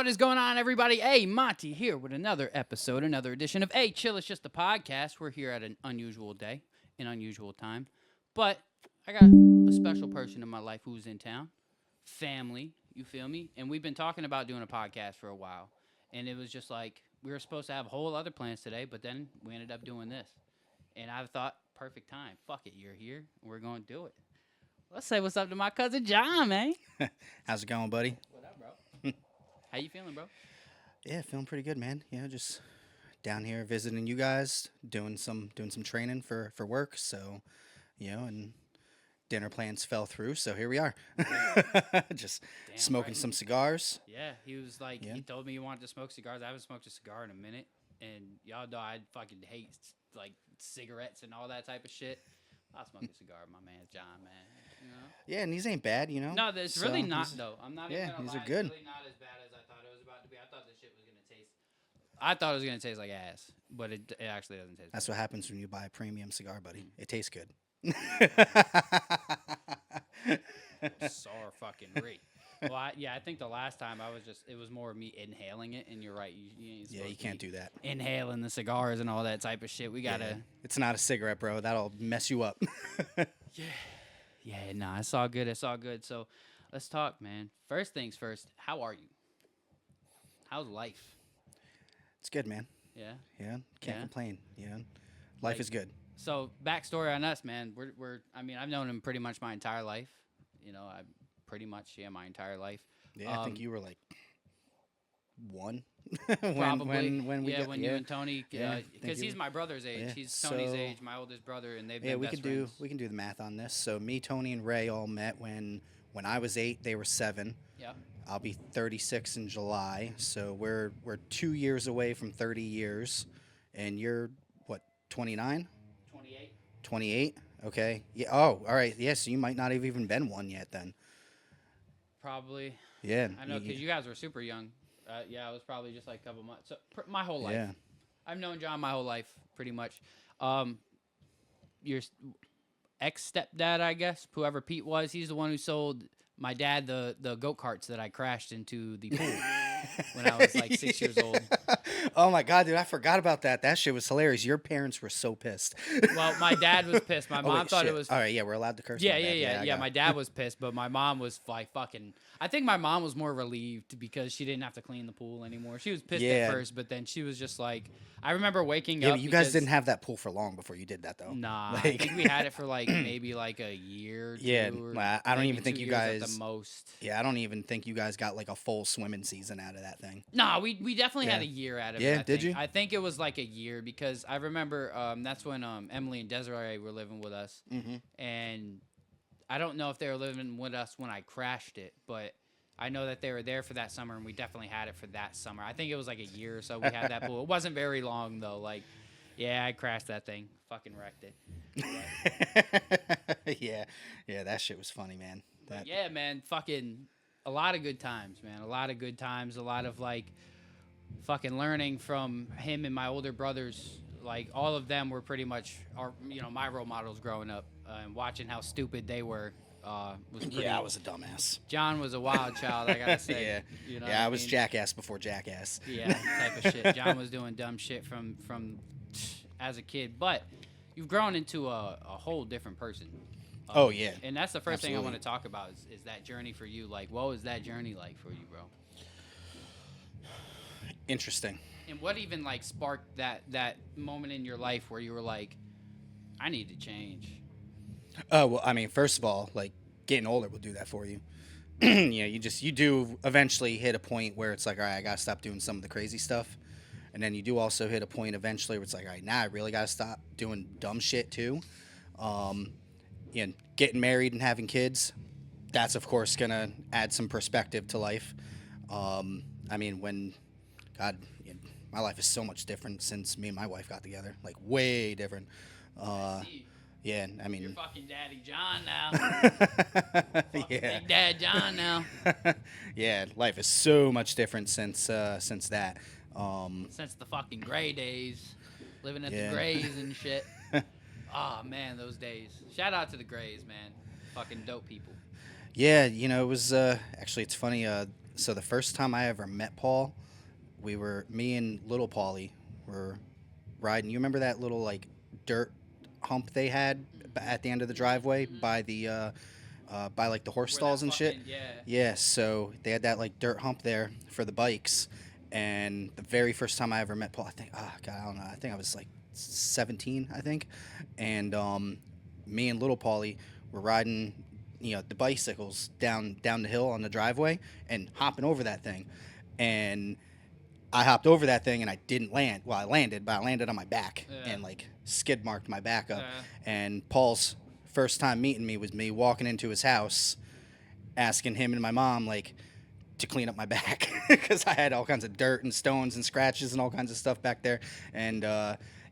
What is going on, everybody? AyeMontie here with another episode, another edition of Chill, it's just a podcast. We're here at an unusual day, an unusual time. But I got a special person in my life who's in town. Family, you feel me? And we've been talking about doing a podcast for a while. And it was just like, we were supposed to have whole other plans today, but then we ended up doing this. And I thought, perfect time. Fuck it, you're here. We're going to do it. Let's say what's up to my cousin John, man. How's it going, buddy? What up, bro? How you feeling, bro? Yeah, feeling pretty good, man. You know, just down here visiting you guys, doing some training for work. So, you know, and dinner plans fell through. So here we are, just Damn smoking right. some cigars. Yeah, he was like, Yeah. he told me he wanted to smoke cigars. I haven't smoked a cigar in a minute, and y'all know I fucking hate like cigarettes and all that type of shit. I'll smoke a cigar, with my man John, man. You know? Yeah, and these ain't bad, you know. No, it's So, really not these- though. I'm not yeah, even gonna these lie. are good. It's really not as bad as I thought it was about to be. I thought this shit was gonna taste. I thought it was gonna taste like ass, but it actually doesn't taste. That's what happens when you buy a premium cigar, buddy. It tastes good. Sour fucking rate. Well, I think the last time it was more me inhaling it, and you're right. You ain't Yeah, supposed you to can't be do that. inhaling the cigars and all that type of shit. We gotta. Yeah. It's not a cigarette, bro. That'll mess you up. Yeah, nah, it's all good. It's all good. So, let's talk, man. First things first. How are you? How's life? It's good, man. Yeah. Yeah, can't Yeah. complain. Yeah, life Like- is good. So, backstory on us, man. I mean, I've known him pretty much my entire life. You know, my entire life. Yeah, I think you were like one. Probably. when we got, when you and Tony, Yeah, I because think he's you- my brother's age. yeah, He's Tony's so- age, my oldest brother, and they've Yeah, been we best could friends. do the math on this. So me, Tony, and Ray all met when I was 8. They were 7. Yep. I'll be 36 in July. So we're 2 years away from 30 years, and you're what 29? 28. 28. Okay. Yeah. Oh, all right. Yeah. So you might not have even been one yet then. Probably. Yeah. I know, because you guys were super young. Yeah, I was probably just like a couple months. So, my whole life. Yeah. I've known John my whole life, pretty much. Your ex-stepdad, I guess, whoever Pete was, he's the one who sold my dad the go-karts that I crashed into the pool when I was like 6 years old. Oh my God, dude! I forgot about that. That shit was hilarious. Your parents were so pissed. Well, my dad was pissed. My Oh, mom wait, thought shit. it was. All right, yeah, we're allowed to curse. Yeah, My bad. yeah. I got My it. dad was pissed, but my mom was like fucking. I think my mom was more relieved because she didn't have to clean the pool anymore. She was pissed Yeah. at first, but then she was just like, I remember waking Yeah, up. but you guys because- didn't have that pool for long before you did that, though. Nah, I Like- think we had it for like maybe like a year. Or Yeah, two, or well, I don't maybe even think 2 you years at guys- the most. Yeah, I don't even think you guys got like a full swimming season out of that thing. Nah, we definitely had a Yeah. year out of Yeah, it. I did think. you? I think it was like a year because I remember that's when Emily and Desiree were living with us, Mm-hmm. and I don't know if they were living with us when I crashed it, but I know that they were there for that summer, and we definitely had it for that summer. I think it was like a year or so we had that pool. It wasn't very long though. Like, yeah, I crashed that thing, fucking wrecked it. yeah, that shit was funny, man. That, Yeah, man, fucking a lot of good times, man. A lot of good times. A lot of like fucking learning from him and my older brothers. Like all of them were pretty much my role models growing up, and watching how stupid they were was pretty. yeah, I was a dumbass. John was a wild child, I gotta say. Yeah, You know yeah, what I was mean? jackass before jackass. Yeah, type of shit. John was doing dumb shit from as a kid, but you've grown into a whole different person. Oh, yeah. And that's the first thing I want Absolutely. to talk about is that journey for you. Like, what was that journey like for you, bro? Interesting. And what even like sparked that moment in your life where you were like, I need to change? Oh, well, I mean, first of all, like getting older will do that for you. Yeah, you do eventually hit a point where it's like, all right, I gotta stop doing some of the crazy stuff, and then you do also hit a point eventually where it's like, all right, now I really gotta stop doing dumb shit too. And getting married and having kids, that's of course gonna add some perspective to life. I mean, God, my life is so much different since me and my wife got together, like way different. See, Yeah, I you're mean, fucking Daddy John now. yeah. Big Dad John now. Yeah, life is so much different since that. Since the fucking gray days. Living at Yeah. the Grays and shit. Oh, man, those days. Shout out to the Grays, man. Fucking dope people. Yeah, it was actually it's funny. So the first time I ever met Paul, me and little Paulie were riding. You remember that little like dirt hump they had at the end of the driveway by like the horse Where that stalls and shit? fucking yeah. Yeah, so they had that like dirt hump there for the bikes. And the very first time I ever met Paul, I think, oh God, I don't know. I think I was like 17, I think. And me and little Paulie were riding, the bicycles down the hill on the driveway and hopping over that thing. And I hopped over that thing and I didn't land. Well, I landed, but I landed on my back Yeah. and like skid marked my back up. Yeah. And Paul's first time meeting me was me walking into his house, asking him and my mom like to clean up my back because I had all kinds of dirt and stones and scratches and all kinds of stuff back there. And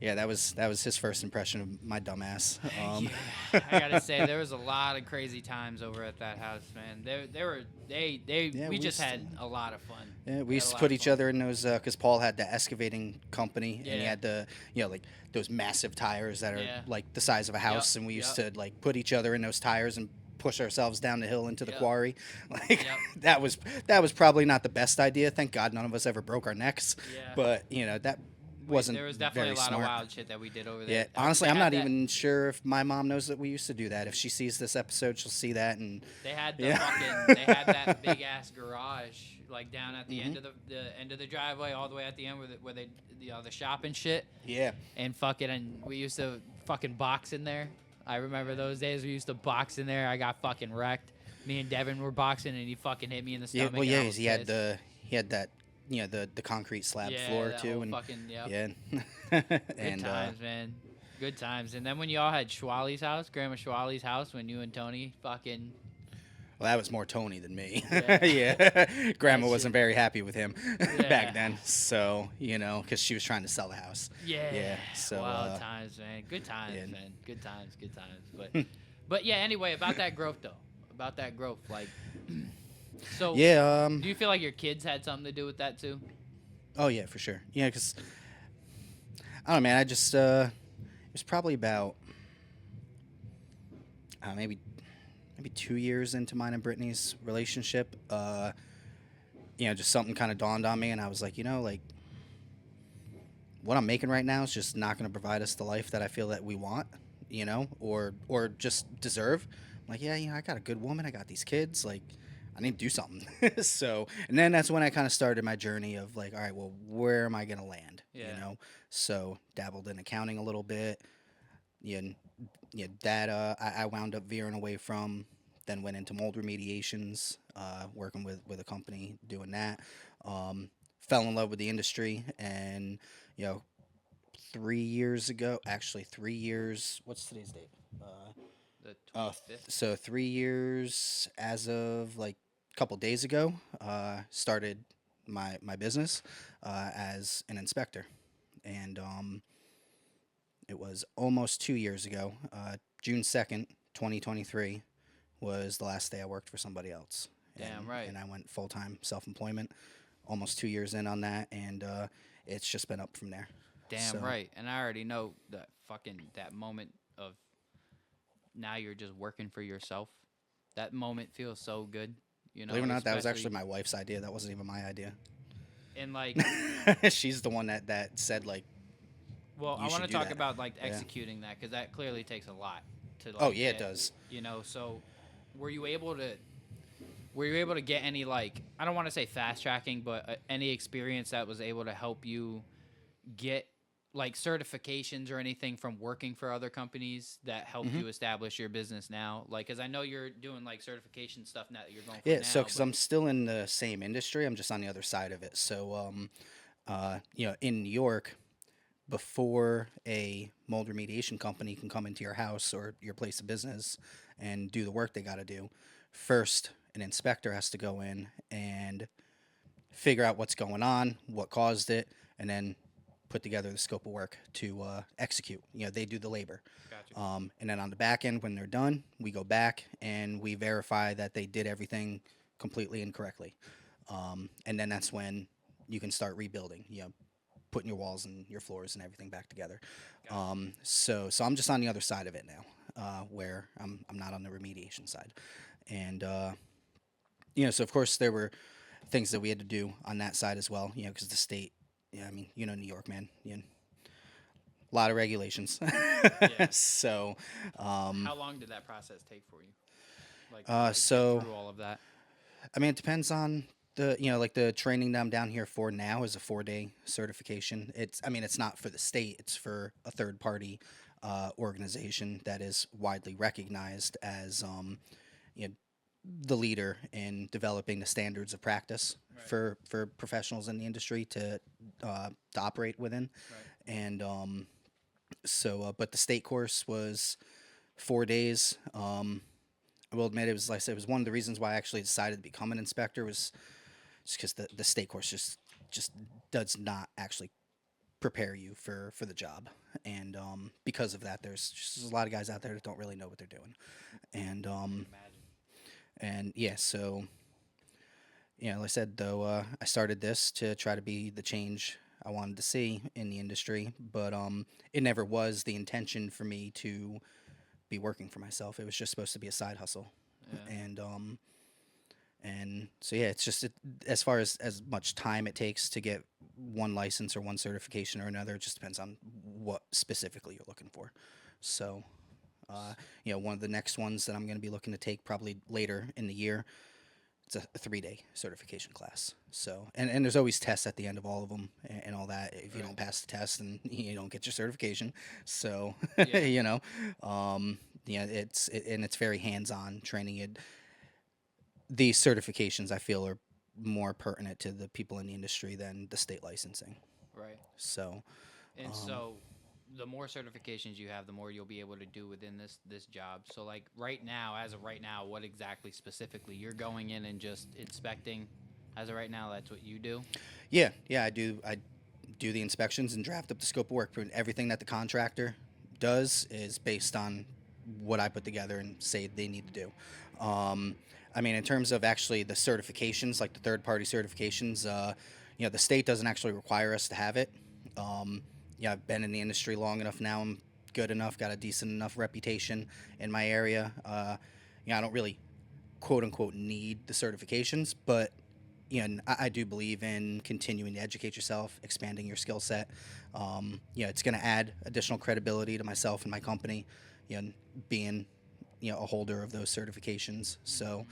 yeah, that was his first impression of my dumbass. Yeah, I gotta say there was a lot of crazy times over at that house, man. Yeah, we just used had a lot of fun. Yeah, Had we a used to lot put of each fun. other in those because Paul had the excavating company, and he Yeah. had the like those massive tires that are Yeah. like the size of a house, and we used to like put each other in those tires and push ourselves down the hill into the Yep. quarry. Like Yep. that was probably not the best idea. Thank God none of us ever broke our necks. Yeah. But that wasn't There was definitely very a lot smart. of wild shit that we did over there. Yeah, They honestly, I'm had not that- even sure if my mom knows that we used to do that. If she sees this episode, she'll see that, and They had the Yeah. fucking. They had that big ass garage like down at the end Mm-hmm. of the end of the driveway, all the way at the end where they the shop and shit. yeah. And we used to fucking box in there. I remember those days we used to box in there. I got fucking wrecked. Me and Devin were boxing, and he fucking hit me in the Yeah, stomach. well, and I yeah, was 'cause he had pissed. that the concrete slab Yeah, floor that too, whole and fucking, yep. yeah, Good and times, man. Good times. And then when y'all had Schwali's house, Grandma Schwali's house, when you and Tony fucking well, that was more Tony than me. Yeah. Yeah, Grandma That wasn't shit. very happy with him Yeah. back then, so because she was trying to sell the house. yeah, so, wild times, man. Good times, yeah. man. Good times. But yeah. Anyway, about that growth though. About that growth, like. So. Yeah. Do you feel like your kids had something to do with that too? Oh yeah, for sure. Yeah, because I don't know, man. I just it was probably about maybe 2 years into mine and Brittany's relationship. Just something kind of dawned on me, and I was like, like what I'm making right now is just not going to provide us the life that I feel that we want, or just deserve. I'm like, yeah, I got a good woman, I got these kids, like. I need to do something. So, and then that's when I kind of started my journey of like, all right, well, where am I going to land? Yeah. So dabbled in accounting a little bit. That I wound up veering away from, then went into mold remediations, working with a company doing that. Fell in love with the industry, and 3 years, what's today's date? The Uh, 25th. so 3 years as of like a couple days ago, started my business as an inspector, and it was almost 2 years ago. June 2nd, 2023, was the last day I worked for somebody else. Damn and, right. And I went full time self employment. Almost 2 years in on that, and it's just been up from there. Damn So- right. And I already know that moment of now you're just working for yourself. That moment feels so good. Believe it or not, that was especially- actually my wife's idea. That wasn't even my idea. And like, She's the one that said like, well, You I want should to do talk that. about like Yeah. executing that because that clearly takes a lot to. Like, oh yeah, it get, does. So were you able to get any like I don't want to say fast tracking, but any experience that was able to help you get like certifications or anything from working for other companies that helped Mm-hmm. you establish your business now? Like, because I know you're doing like certification stuff now that you're going for Yeah, now. so because but- I'm still in the same industry, I'm just on the other side of it. So, in New York, before a mold remediation company can come into your house or your place of business and do the work they got to do, first an inspector has to go in and figure out what's going on, what caused it, and then put together the scope of work to execute. They do the labor. Gotcha. And then on the back end, when they're done, we go back and we verify that they did everything completely and correctly. And then that's when you can start rebuilding, putting your walls and your floors and everything back together. So I'm just on the other side of it now, where I'm not on the remediation side. And, so of course there were things that we had to do on that side as well. You know, because the state, yeah, I mean, you know, New York, man, you know, a lot of regulations. Yeah. So, How long did that process take for you? Like to so get through all of that. I mean, it depends on the, you know, like the training that I'm down here for now is a 4-day certification. I mean, it's not for the state, it's for a third party organization that is widely recognized as, you know, the leader in developing the standards of practice Right. for professionals in the industry to operate within. Right. And but the state course was 4 days. I will admit it was like I said, it was one of the reasons why I actually decided to become an inspector was just because the state course just does not actually prepare you for the job, and because of that, there's just a lot of guys out there that don't really know what they're doing, and I can imagine. yeah, so yeah, like I said though, I started this to try to be the change I wanted to see in the industry, but it never was the intention for me to be working for myself. It was just supposed to be a side hustle, Yeah. and so yeah, it's just as far as much time it takes to get one license or one certification or another. It just depends on what specifically you're looking for. So, you know, one of the next ones that I'm going to be looking to take probably later in the year. It's a 3-day certification class. So, and there's always tests at the end of all of them and all that. If you Right. don't pass the test, then you don't get your certification. So, Yeah. you know, yeah, and it's very hands-on training. These certifications I feel are more pertinent to the people in the industry than the state licensing. Right. So, And so the more certifications you have, the more you'll be able to do within this job. So like right now, as of right now, what exactly specifically you're going in and just inspecting? As of right now, that's what you do. yeah, I do the inspections and draft up the scope of work. Everything that the contractor does is based on what I put together and say they need to do. I mean, in terms of actually the certifications, like the third party certifications, you know, the state doesn't actually require us to have it. Yeah, I've been in the industry long enough now. I'm good enough, got a decent enough reputation in my area. You know, I don't really quote unquote need the certifications, but you know, I do believe in continuing to educate yourself, expanding your skill set. You know, it's going to add additional credibility to myself and my company, you know, being, you know, a holder of those certifications. So,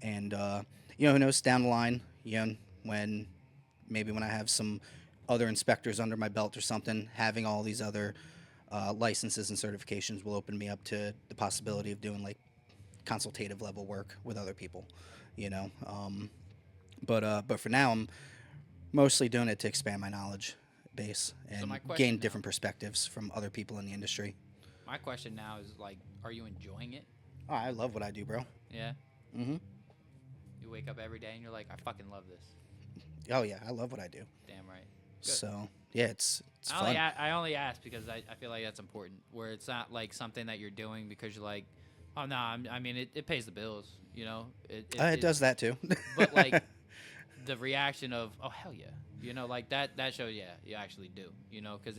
and, you know, who knows down the line, you know, when maybe when I have some other inspectors under my belt or something, having all these other licenses and certifications will open me up to the possibility of doing like consultative level work with other people, you know. But for now, I'm mostly doing it to expand my knowledge base So and my gain question now, different perspectives from other people in the industry. my question now is like, are you enjoying it? Oh, I love what I do, bro. Yeah. Hmm. You wake up every day and you're like, I fucking love this. Oh yeah, I love what I do. Damn right. Good. So yeah, it's I only fun. I only ask because I feel like that's important. Where it's not like something that you're doing because you're like, oh no, I mean it pays the bills, you know. It does that too. But like the reaction of oh hell yeah, you know, like that shows yeah you actually do, you know, because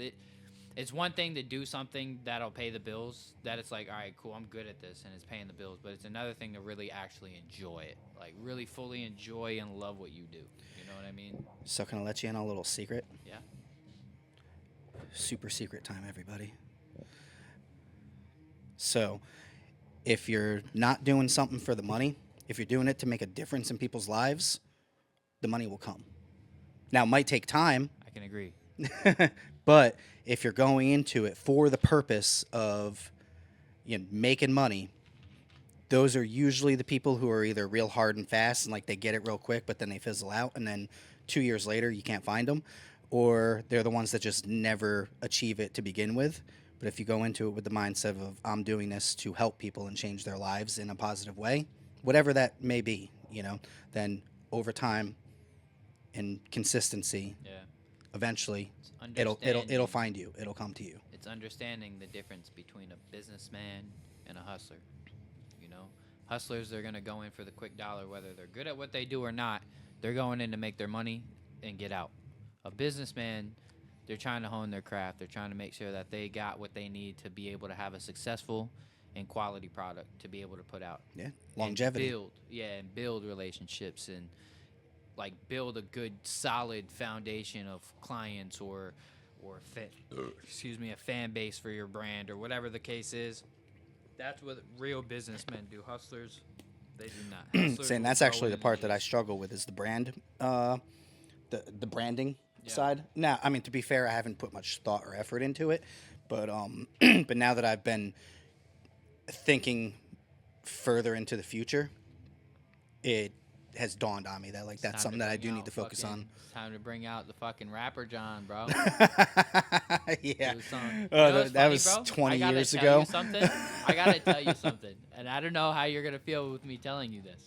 it's one thing to do something that'll pay the bills. That it's like all right cool I'm good at this and it's paying the bills, but it's another thing to really actually enjoy it, like really fully enjoy and love what you do. You know what I mean? So can I let you in on a little secret? Yeah. Super secret time, everybody. So if you're not doing something for the money, if you're doing it to make a difference in people's lives, the money will come. Now, it might take time, I can agree. but if you're going into it for the purpose of, you know, making money, those are usually the people who are either real hard and fast and like they get it real quick, but then they fizzle out, and then 2 years later you can't find them, or they're the ones that just never achieve it to begin with. But if you go into it with the mindset of I'm doing this to help people and change their lives in a positive way, whatever that may be, you know, then over time and consistency, Yeah. eventually It's it'll understanding. find you. It'll come to you. It's understanding the difference between a businessman and a hustler. You know, hustlers they're gonna go in for the quick dollar, whether they're good at what they do or not. They're going in to make their money and get out. A businessman, they're trying to hone their craft. They're trying to make sure that they got what they need to be able to have a successful and quality product to be able to put out Yeah, and longevity. build, yeah, and build relationships and like build a good solid foundation of clients or excuse me, a fan base for your brand or whatever the case is. That's what real businessmen do. Hustlers, they do not. Hustlers Saying will that's grow actually the and part that I just- struggle with is the brand, the branding Yeah. side. Now, I mean, to be fair, I haven't put much thought or effort into it, but but now that I've been thinking further into the future, it has dawned on me that like It's that's time something to that I bring do need out to focus fucking- on. It's time to bring out the fucking rapper John, bro. Yeah. Do a song. Oh, You know what's that funny, was bro? 20 I gotta years tell ago. You something. I gotta tell you something, and I don't know how you're gonna feel with me telling you this.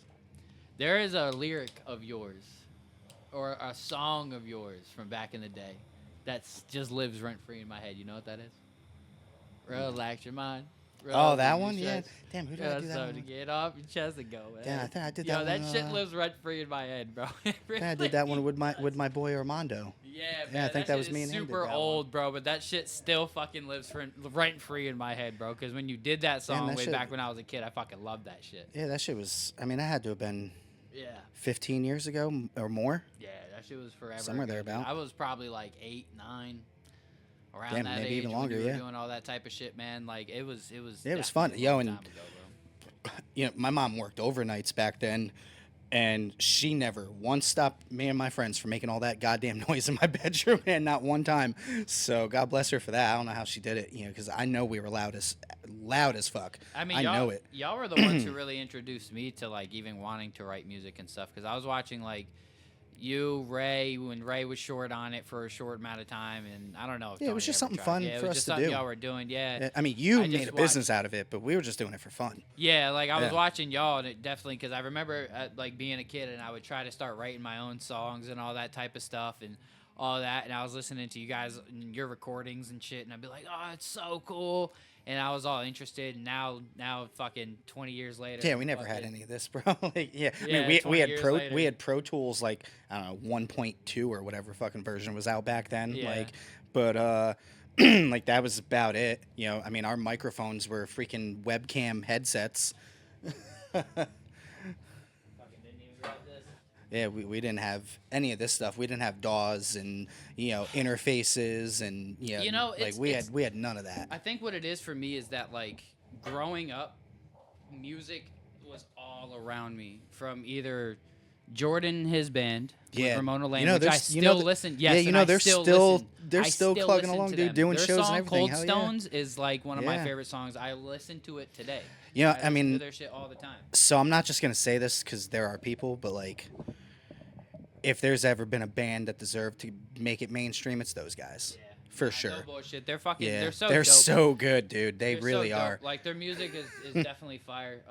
There is a lyric of yours, or a song of yours from back in the day, that just lives rent free in my head. You know what that is? Relax your mind. Oh, that Relieve one? your Yeah. stress. Damn, who did I do that So one to with? get off your chest and go, man. Damn, I think I did Yo, that that one, shit lives rent free in my head, bro. I did that one with my boy Armando. Yeah, man. Yeah, I think that shit was me is and him did super that one. old, bro, but that shit still fucking lives rent free in my head, bro. Because when you did that song that way shit- back when I was a kid, I fucking loved that shit. Yeah, that shit was. I mean, that had to have been Yeah. 15 years ago or more. Yeah, that shit was forever. Somewhere ago, dude. thereabout. I was probably like 8, 9, around Damn, that maybe age even when longer, you were yeah. doing all that type of shit, man. Like it was. Yeah, it was definitely fun. a Yo, long and- time ago, bro. You know, my mom worked overnights back then, and she never once stopped me and my friends from making all that goddamn noise in my bedroom, and not one time. So God bless her for that. I don't know how she did it, you know, because I know we were loud as fuck. I mean, I y'all, know it. Y'all were the ones who really introduced me to like even wanting to write music and stuff. Because I was watching like you, Ray, when Ray was short on it for a short amount of time, and I don't know. If Yeah, it was Tony just ever something tried. fun Yeah, it for was us just to something do. y'all were doing. Yeah. I mean, you I made just a business out of it, but we were just doing it for fun. Yeah, like I was Yeah. watching y'all, and it definitely because I remember like being a kid, and I would try to start writing my own songs and all that type of stuff, and all that, and I was listening to you guys and your recordings and shit, and I'd be like, oh, it's so cool, and I was all interested. And now, fucking 20 years later, Yeah, we never had fucking- any of this, bro. Like, yeah, I Yeah, mean, we 20 had years Pro later. Tools like I don't know 1.2 or whatever fucking version was out back then. Yeah. Like, but like that was about it. You know, I mean, our microphones were freaking webcam headsets. Fucking didn't even grab this. Yeah, we didn't have any of this stuff. We didn't have DAWs and interfaces and You know, like it's- we had none of that. I think what it is for me is that like growing up, music was all around me from either Jordan, his band, Yeah. with Ramona Lane, You know, which I there's- still you know, listen. yeah, Yes, you and know, I they're still still- listen. they're I still still plugging listen along, to dude, them. doing Their shows and song, everything. Cold Hell yeah. Stones is like one of my Yeah. favorite songs. I listen to it today. You know, I I listen mean, to their shit all the time. so I'm not just gonna say this because there are people, but like, if there's ever been a band that deserved to make it mainstream, it's those guys, Yeah, for No sure. bullshit. They're fucking. Yeah, They're so. they're dope. so good, dude. They They're so really dope. are. Like their music is definitely fire.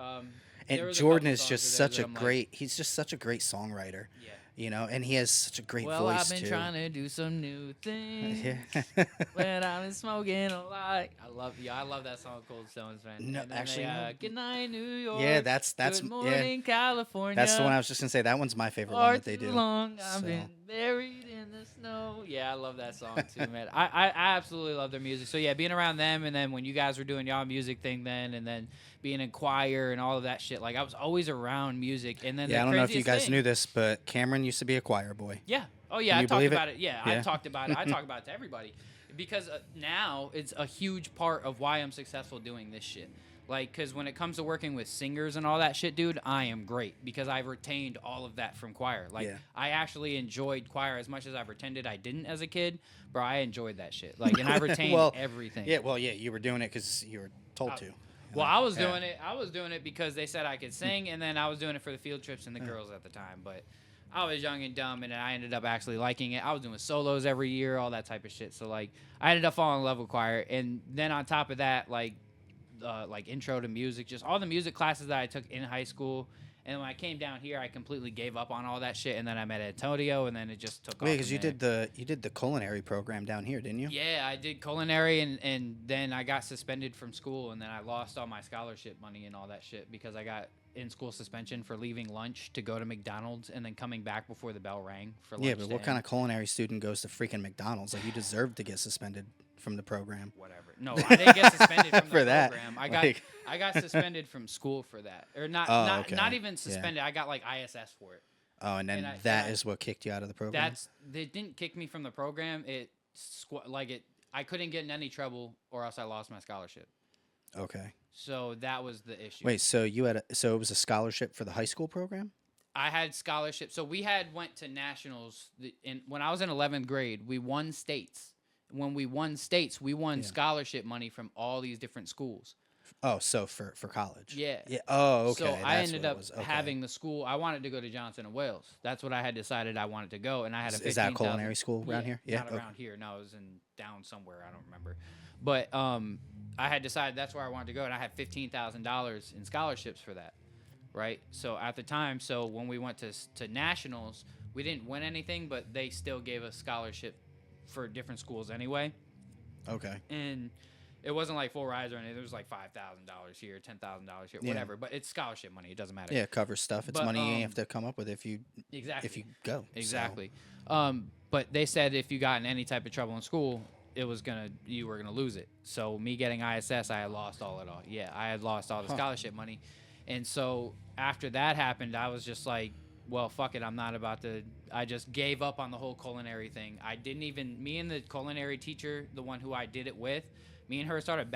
There And was a Jordan couple is songs just of theirs such that a I'm like, great. He's just such a great songwriter. Yeah. You know, and he has such a great Well, voice I've been too. trying to do some new things. Yeah. When I've been smoking a lot. I love that song, Cold Stones, man. No, And then actually, they, no. Good night, New York. Yeah, that's Good yeah. morning, California. That's the one I was just gonna say. That one's my favorite one Far that they too do. long, I've So. been buried in the snow. Yeah, I love that song too, man. I absolutely love their music. So yeah, being around them, and then when you guys were doing y'all music thing, then and then being in choir and all of that shit, like I was always around music. And then Yeah, the I don't know if you craziest guys thing- knew this, but Cameron used to be a choir boy. Yeah. Oh yeah, Can I you talked believe it? about it. Yeah, I Yeah. talked about it. I talk about it to everybody because now it's a huge part of why I'm successful doing this shit. Like, because when it comes to working with singers and all that shit, dude, I am great because I've retained all of that from choir. Like, Yeah. I actually enjoyed choir as much as I pretended I didn't as a kid. Bro, I enjoyed that shit. Like, and I retained Well, everything. Yeah, well, yeah, you were doing it because you were told to. Well, I was Yeah. doing it. I was doing it because they said I could sing, and then I was doing it for the field trips and the girls at the time. But I was young and dumb, and then I ended up actually liking it. I was doing solos every year, all that type of shit. So like, I ended up falling in love with choir, and then on top of that, like intro to music, just all the music classes that I took in high school. And when I came down here, I completely gave up on all that shit, and then I met Antonio, and then it just took off. Yeah, because from you there. did the culinary program down here, didn't you? Yeah, I did culinary, and then I got suspended from school, and then I lost all my scholarship money and all that shit because I got in-school suspension for leaving lunch to go to McDonald's and then coming back before the bell rang for lunch. Yeah, but what kind of culinary student goes to freaking McDonald's? Like, you deserve to get suspended from the program. whatever? No, I didn't get suspended from the For that, program. like- I got suspended from school for that, or not Oh, okay. not even Yeah. suspended. I got like ISS for it. Oh, and then And that is what kicked you out of the program? they didn't kick me from the program. I couldn't get in any trouble or else I lost my scholarship. Okay. So that was the issue. Wait, so so it was a scholarship for the high school program? I had scholarship. So we went to nationals. When I was in 11th grade, we won states. When we won states, we won scholarship money from all these different schools. Oh, so for college. Yeah. Yeah. Oh, okay. So I That's ended what it up was. Okay. having the school. I wanted to go to Johnson and Wales. That's what I had decided I wanted to go, and I had a 15,000. Is that a culinary school around here? Yeah. Not around here. No, it was down somewhere. I don't remember. But I had decided that's where I wanted to go, and I had $15,000 in scholarships for that. Right. So at the time, when we went to nationals, we didn't win anything, but they still gave us scholarship for different schools anyway. Okay. And it wasn't like full rides or anything. It was like $5,000 here, $10,000 here, whatever. But it's scholarship money. It doesn't matter. Yeah, it covers stuff. It's money you have to come up with if you go. Exactly. So. But they said if you got in any type of trouble in school, you were gonna lose it. So me getting ISS, I had lost all it all. Yeah, I had lost all the scholarship money, and so after that happened, I was just like, well, fuck it. I'm not about to. I just gave up on the whole culinary thing. I didn't even. Me and the culinary teacher, the one who I did it with, me and her started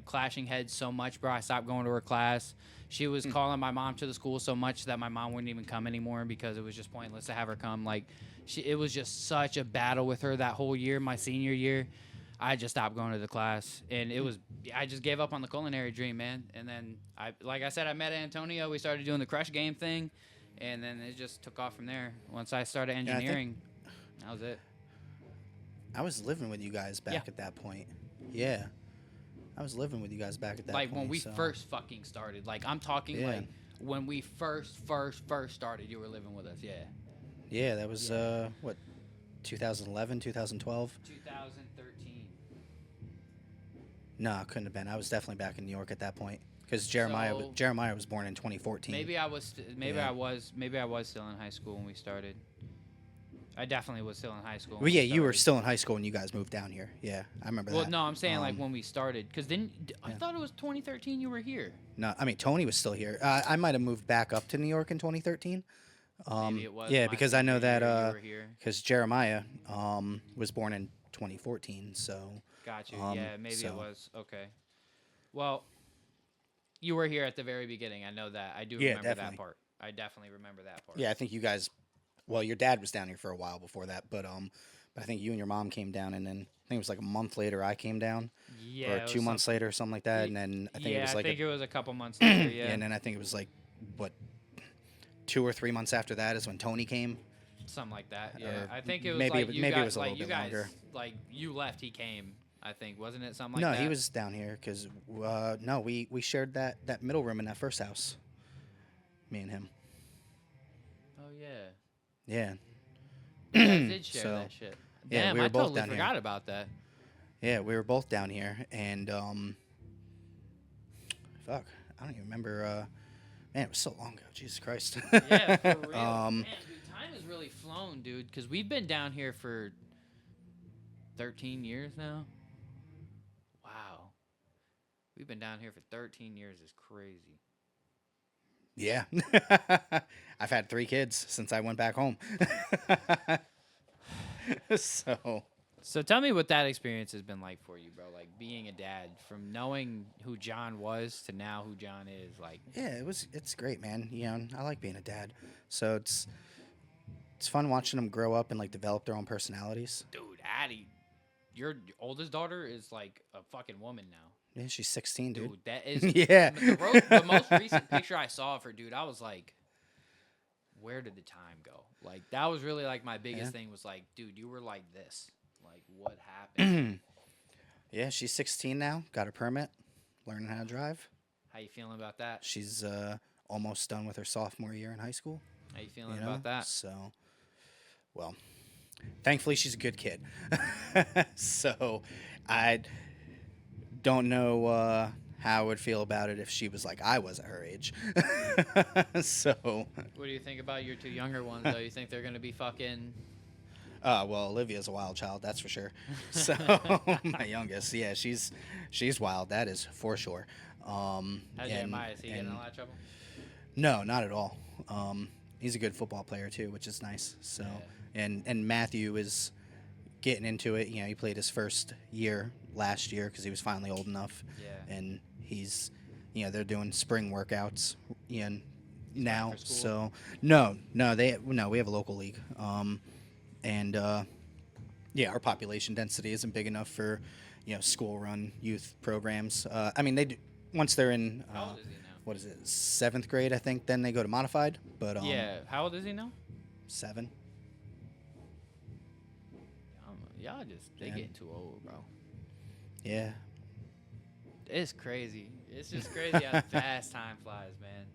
clashing heads so much, bro. I stopped going to her class. She was calling my mom to the school so much that my mom wouldn't even come anymore because it was just pointless to have her come. It was just such a battle with her that whole year, my senior year. I just stopped going to the class, and I just gave up on the culinary dream, man. And then like I said, I met Antonio. We started doing the crush game thing, and then it just took off from there. Once I started engineering, that was it. I was living with you guys back at that point. Yeah. I was living with you guys back at that point. Like when we first fucking started. Like I'm talking like when we first started, you were living with us. Yeah. Yeah, that was 2011, 2012? 2013. No, it couldn't have been. I was definitely back in New York at that point because Jeremiah was born in 2014. Maybe I was still in high school when we started. I definitely was still in high school. Well, yeah, you were still in high school when you guys moved down here. Yeah, I remember that. Well, no, I'm saying like when we started, because then I thought it was 2013 you were here. No, I mean Tony was still here. I might have moved back up to New York in 2013. Maybe it was. Yeah, because I know that because Jeremiah was born in 2014. So. Got you. Yeah, maybe it was. Okay. Well, you were here at the very beginning. I know that. I do remember that part. I definitely remember that part. Yeah, I think you guys. Well, your dad was down here for a while before that, but I think you and your mom came down, and then I think it was like a month later I came down. Yeah. Or 2 months later or something like that, and then I think it was like. I think it was a couple months later. Yeah. And then I think it was like, what, 2 or 3 months after that is when Tony came. Something like that. Yeah. I think it was maybe like you maybe guys, it was a little bit longer. Like you left, he came. I think wasn't it something like that? No, he was down here because no, we shared that middle room in that first house. Me and him. Oh yeah. Yeah. You guys did share that shit. Yeah, Damn, we were I both totally down forgot here. about that. Yeah, we were both down here, and fuck, I don't even remember. Man, it was so long ago. Jesus Christ. Yeah, for real. Man, dude, time has really flown, dude. Because we've been down here for 13 years now. Wow. We've been down here for 13 years. Is crazy. Yeah. I've had 3 kids since I went back home. So tell me what that experience has been like for you, bro. Like being a dad, from knowing who John was to now who John is. Like, yeah, it's great, man. You know, I like being a dad. So it's fun watching them grow up and like develop their own personalities. Dude, Addie, your oldest daughter is like a fucking woman now. Yeah, she's 16, dude. Dude, that is yeah. The most recent picture I saw of her, dude, I was like, where did the time go? Like, that was really like my biggest thing was like, dude, you were like this. Like, what happened? Yeah, she's 16 now. Got her permit. Learning how to drive. How you feeling about that? She's almost done with her sophomore year in high school. How you feeling about that? So, well, thankfully she's a good kid. So, I don't know how I would feel about it if she was like I was at her age. So. What do you think about your 2 younger ones, though? You think they're going to be fucking... Well, Olivia's a wild child, that's for sure. So my youngest, yeah, she's wild. That is for sure. How's Jeremiah? Is he getting in a lot of trouble? No, not at all. he's a good football player too, which is nice. So, Yeah. and Matthew is getting into it. You know, he played his first year last year because he was finally old enough, Yeah. and he's, you know, they're doing spring workouts, you know, He's playing now. for school? So no, we have a local league, and yeah, our population density isn't big enough for, you know, school-run youth programs. I mean, they do, once they're in, How old is he now? what is it, 7th grade, I think. Then they go to modified, but Yeah. How old is he now? 7. Y'all just they Yeah. getting too old, bro. Yeah, It's crazy. It's just crazy how fast time flies, man.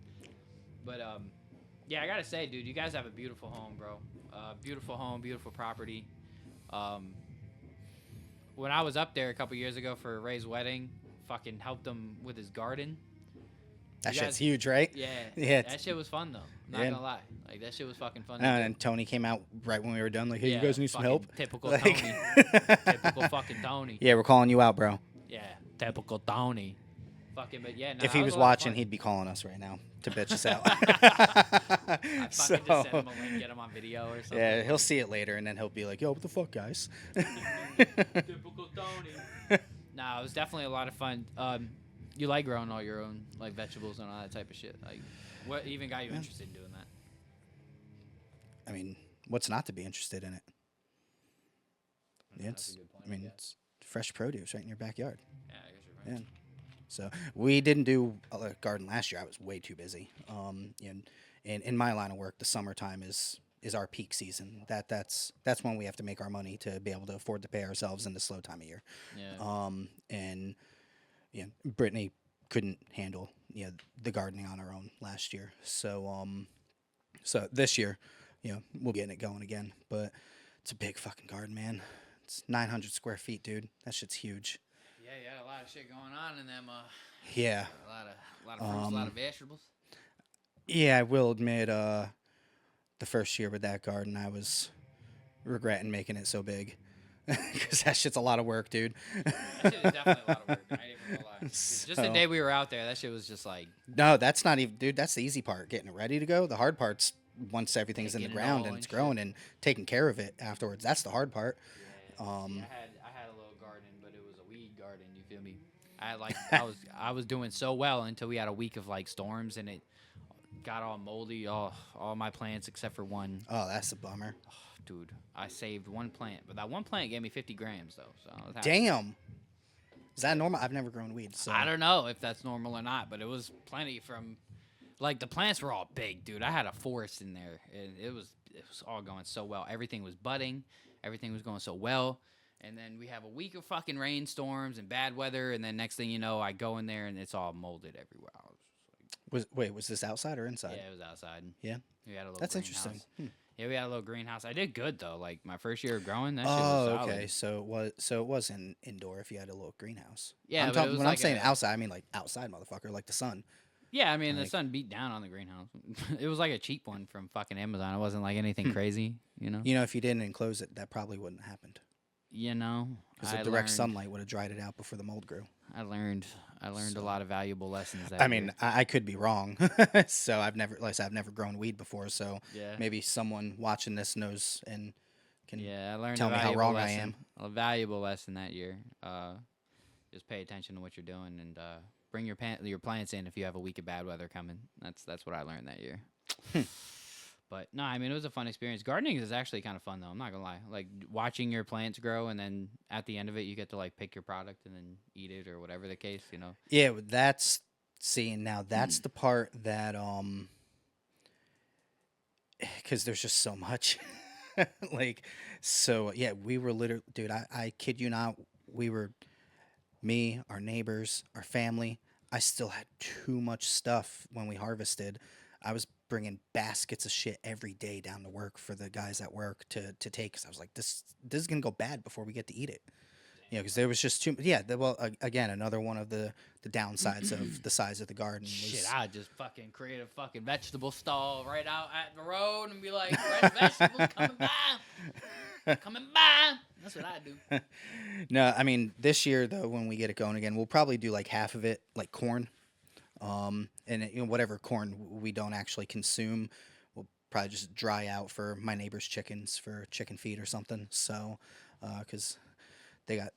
But yeah, I gotta say, dude, you guys have a beautiful home, bro. Beautiful home, beautiful property. When I was up there a couple years ago for Ray's wedding, fucking helped him with his garden. that You shit's guys- huge, right? Yeah, Yeah, that shit was fun though. I'm not Yeah. gonna lie, like that shit was fucking fun. I know, and Tony came out right when we were done. Like, hey, Yeah, you guys need some fucking help? Typical Like- Tony. Typical fucking Tony. Yeah, we're calling you out, bro. Yeah, typical Tony. Fucking, but yeah. No, If that he was was a lot of watching, fun. he'd be calling us right now to bitch us out. I fucking just send him a link, get him on video or something. Yeah, he'll see it later, and then he'll be like, "Yo, what the fuck, guys?" Typical Tony. Nah, it was definitely a lot of fun. You like growing all your own like vegetables and all that type of shit. Like, what even got you interested in doing that? I mean, what's not to be interested in it? Yeah, That's it's, a good point, I mean, yeah. it's fresh produce right in your backyard. Yeah, I guess you're right. Yeah. So we didn't do a garden last year. I was way too busy. And in my line of work, the summertime is our peak season. That's when we have to make our money to be able to afford to pay ourselves in the slow time of year. Yeah. And yeah, Brittany couldn't handle, you know, the gardening on her own last year. So so this year, you know, we'll get it going again. But it's a big fucking garden, man. It's 900 square feet, dude. That shit's huge. Yeah, you had a lot of shit going on in them. Yeah. A lot of fruits, a lot of vegetables. Yeah, I will admit, the first year with that garden, I was regretting making it so big. Because that shit's a lot of work, dude. That shit is definitely a lot of work. I ain't even gonna lie. Just the So- day we were out there, that shit was just like No, that's not even, dude, that's the easy part, getting it ready to go. The hard part's once everything's in the Taking it ground all and and it's shit. growing and taking care of it afterwards. That's the hard part. Yeah, Um, see, I had a little garden, but it was a weed garden. You feel me? I was doing so well until we had a week of like storms and it got all moldy. All my plants except for one. Oh, that's a bummer. Dude, I saved one plant, but that one plant gave me 50 grams though. So I was happy. Damn. Is that normal? I've never grown weed, so. I don't know if that's normal or not, but it was plenty from. Like the plants were all big, dude. I had a forest in there, and it was all going so well. Everything was budding, everything was going so well. And then we have a week of fucking rainstorms and bad weather, and then next thing you know, I go in there and it's all molded everywhere. I was just Was this outside or like, inside? yeah, it was outside. Yeah. We had a little. That's greenhouse. interesting. Yeah, we had a little greenhouse. I did good though. Like my first year of growing, that shit Oh, was solid. okay. So it was in indoor if you had a little greenhouse. Yeah, I'm but it talking, was when I'm like saying a- outside, I mean like outside, motherfucker, like the sun. Yeah, I mean the Like- sun beat down on the greenhouse. It was like a cheap one from fucking Amazon. It wasn't like anything crazy, you know. You know, if you didn't enclose it, that probably wouldn't have happened. You know, Because the I direct learned- sunlight would have dried it out before the mold grew. I learned a lot of valuable lessons. That I mean, year. I could be wrong. So I've never, like I said, I've never grown weed before. So yeah, maybe someone watching this knows and can. yeah, I learned tell a me how valuable wrong I lesson, am. A valuable lesson that year. Just pay attention to what you're doing and bring your plants in if you have a week of bad weather coming. That's what I learned that year. But no, I mean it was a fun experience. Gardening is actually kind of fun though. I'm not gonna lie. Like watching your plants grow and then at the end of it you get to like pick your product and then eat it or whatever the case. You know. Yeah, that's seeing now. That's the part that because there's just so much. Like, so yeah, we were literally, dude. I kid you not. We were, me, our neighbors, our family. I still had too much stuff when we harvested. I was bringing baskets of shit every day down to work for the guys at work to take. Cause I was like, this is gonna go bad before we get to eat it. You know, because there was just too. Yeah, well, again, another one of the downsides of the size of the garden. Was, Shit, I'd just fucking create a fucking vegetable stall right out at the road and be like, fresh vegetables coming by. Coming by. That's what I do. No, I mean this year though, when we get it going again, we'll probably do like half of it like corn, and you know, whatever corn we don't actually consume, we'll probably just dry out for my neighbor's chickens for chicken feed or something. So, because they got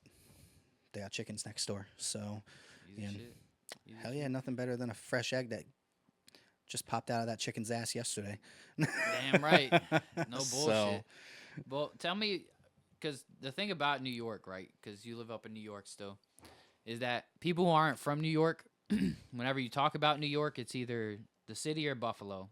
chickens next door. So, Easy yeah, shit. Easy hell shit. yeah, nothing better than a fresh egg that just popped out of that chicken's ass yesterday. Damn right. No So, bullshit. Well, tell me, because the thing about New York, right? Because you live up in New York still, is that people who aren't from New York, whenever you talk about New York, it's either the city or Buffalo,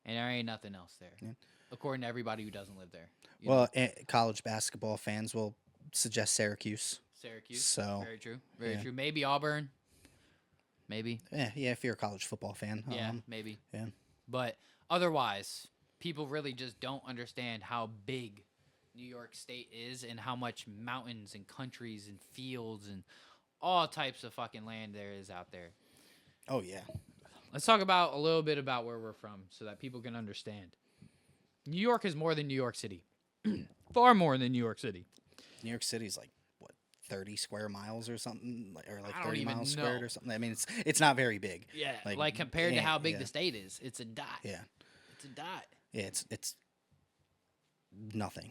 and there ain't nothing else there, Yeah. according to everybody who doesn't live there. You well, know? college basketball fans will suggest Syracuse. Syracuse. So, Very true. Very yeah. true. Maybe Auburn. Maybe. Yeah, if you're a college football fan. Yeah, maybe. Yeah. But otherwise, people really just don't understand how big New York State is and how much mountains and countries and fields and all types of fucking land there is out there. Oh, yeah. Let's talk about a little bit about where we're from so that people can understand. New York is more than New York City. Far more than New York City. New York City's like, what, 30 square miles or something? Or like I don't 30 even miles know. squared or something? I mean, it's not very big. Yeah, like compared to how big the state is, it's a dot. Yeah. It's a dot. Yeah, it's nothing.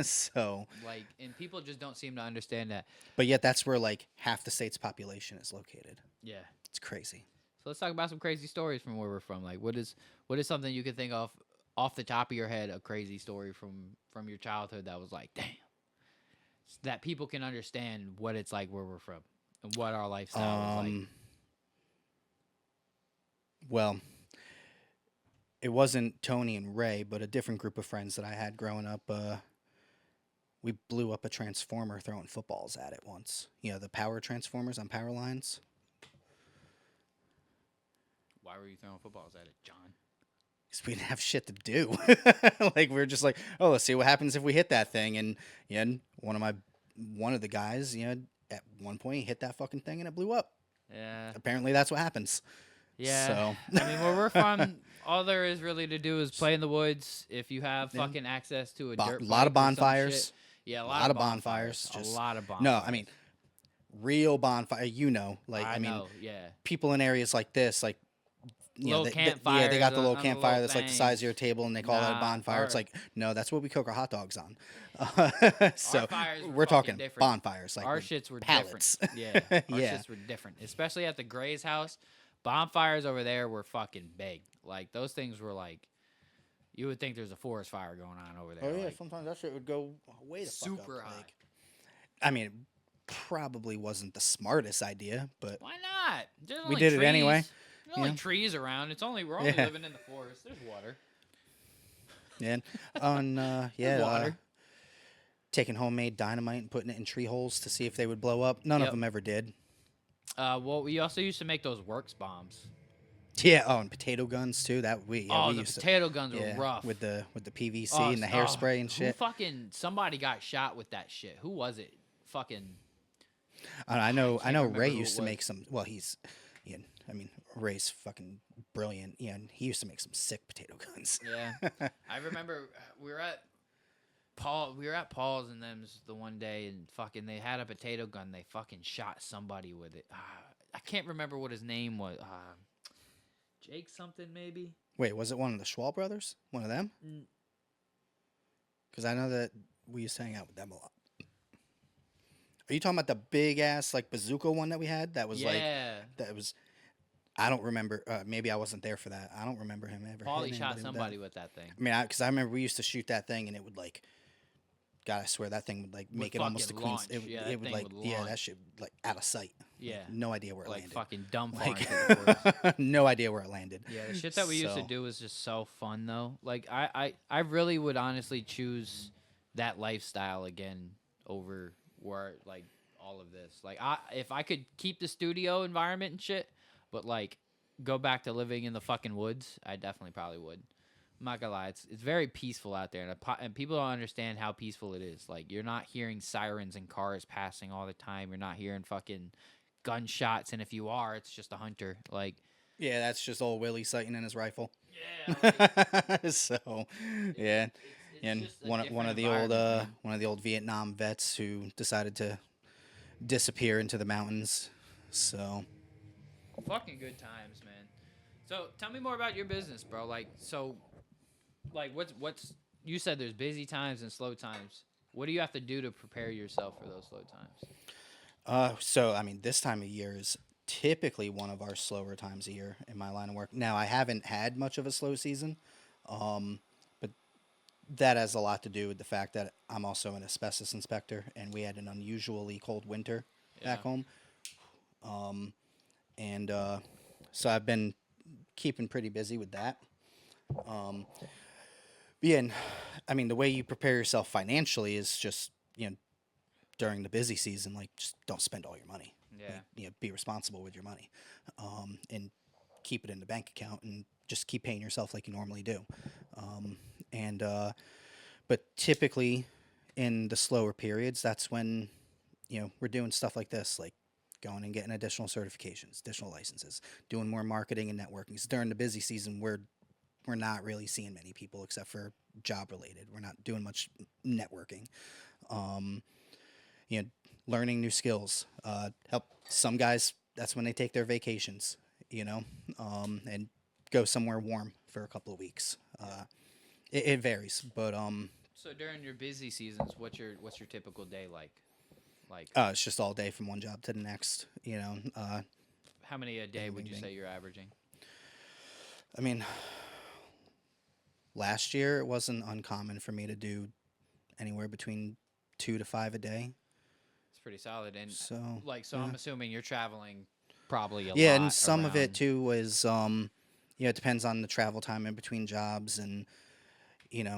So, Like, and people just don't seem to understand that. but yet that's where like half the state's population is located. Yeah. It's crazy. So let's talk about some crazy stories from where we're from. Like, what is something you can think of off the top of your head, a crazy story from your childhood that was like, damn, that people can understand what it's like where we're from and what our lifestyle is like. Well, it wasn't Tony and Ray, but a different group of friends that I had growing up. We blew up a transformer throwing footballs at it once. You know, the power transformers on power lines. Why were you throwing footballs at it, John? Because we didn't have shit to do. Like, we were just like, oh, let's see what happens if we hit that thing. And yeah, one of the guys, you know, at one point he hit that fucking thing and it blew up. Yeah. Apparently that's what happens. Yeah. So. I mean, where we're from, all there is really to do is play in the woods. If you have fucking access to a dirt lot of bike or some bonfires. shit. Yeah, a lot of bonfires. Just, a lot of bonfires. No, I mean, real bonfire. You know, like I mean, know, yeah. people in areas like this, like. You know, Little yeah, they campfires got the on little the campfire little that's like the size of your table, and they call it a Nah, bonfire. It's like, no, that's what we cook our hot dogs on. So Our fires were we're fucking talking different. bonfires, like Our with shits were pallets. different. Yeah, our Yeah. shits were different. Especially at the Gray's house, bonfires over there were fucking big. Like those things were like, you would think there's a forest fire going on over there. Oh yeah, like, sometimes that shit would go way the fuck super up. high. Like, I mean, it probably wasn't the smartest idea, but Why not? There's we only did trees. it anyway. There's only Yeah. trees around. We're only Yeah. living in the forest. There's water. And on There's yeah, water. taking homemade dynamite and putting it in tree holes to see if they would blow up. None Yep. of them ever did. Well, we also used to make those works bombs. Yeah. Oh, and potato guns too. That we the used potato guns to, were rough. with the PVC Oh, and the hairspray and shit. Somebody got shot with that shit. Who was it? Fucking. I know remember Ray who it used to was. make some. Well, I mean, Ray's fucking brilliant. Yeah, and he used to make some sick potato guns. Yeah. I remember we were at Paul's and them's the one day and fucking they had a potato gun. They fucking shot somebody with it. I can't remember what his name was. Jake something maybe. Wait, was it one of the Schwal brothers? One of them? Mm. Because I know that we used to hang out with them a lot. Are you talking about the big ass like bazooka one that we had? That was that was. I don't remember. Maybe I wasn't there for that. I don't remember him ever. Paulie hitting shot anybody somebody with that thing. I mean, because I remember we used to shoot that thing and it would like. God, I swear that thing would like make it almost a fucking Queen's. launch. Yeah, that it would thing like would yeah, launch. that shit like out of sight. Yeah. Like, no idea where it Like landed. fucking dumb far Like, into the forest. no idea where it landed. Yeah, the shit that we used to So- do was just so fun though. Like I really would honestly choose that lifestyle again over where like all of this. Like if I could keep the studio environment and shit, but like go back to living in the fucking woods, I definitely probably would. I'm not gonna lie, it's very peaceful out there, and people don't understand how peaceful it is. Like you're not hearing sirens and cars passing all the time. You're not hearing fucking gunshots, and if you are, it's just a hunter. Like Yeah, that's just old Willie sighting in his rifle. yeah, like, So, yeah, it's and just a one different of the old Vietnam vets who decided to disappear into the mountains. So, fucking good times, man. So tell me more about your business, bro. Like, so like what's you said there's busy times and slow times. What do you have to do to prepare yourself for those slow times? So I mean, this time of year is typically one of our slower times a year in my line of work. Now, I haven't had much of a slow season, but that has a lot to do with the fact that I'm also an asbestos inspector, and we had an unusually cold winter Yeah. back home, and so I've been keeping pretty busy with that. Yeah, and I mean, the way you prepare yourself financially is just during the busy season, like just don't spend all your money. Yeah. Be responsible with your money, and keep it in the bank account, and just keep paying yourself like you normally do. And But typically, in the slower periods, that's when we're doing stuff like this, like going and getting additional certifications, additional licenses, doing more marketing and networking. So during the busy season, we're not really seeing many people except for job related. We're not doing much networking. Um, you know, Learning new skills. Help some guys. That's when they take their vacations. And go somewhere warm for a couple of weeks. It varies, but So during your busy seasons, what's your typical day like? Like it's just all day from one job to the next. how many a day would you anything. say you're averaging? I mean, last year it wasn't uncommon for me to do anywhere between 2 to 5 a day. It's pretty solid. And So so yeah. I'm assuming you're traveling probably a Yeah, lot and some of it around. too was it depends on the travel time in between jobs, and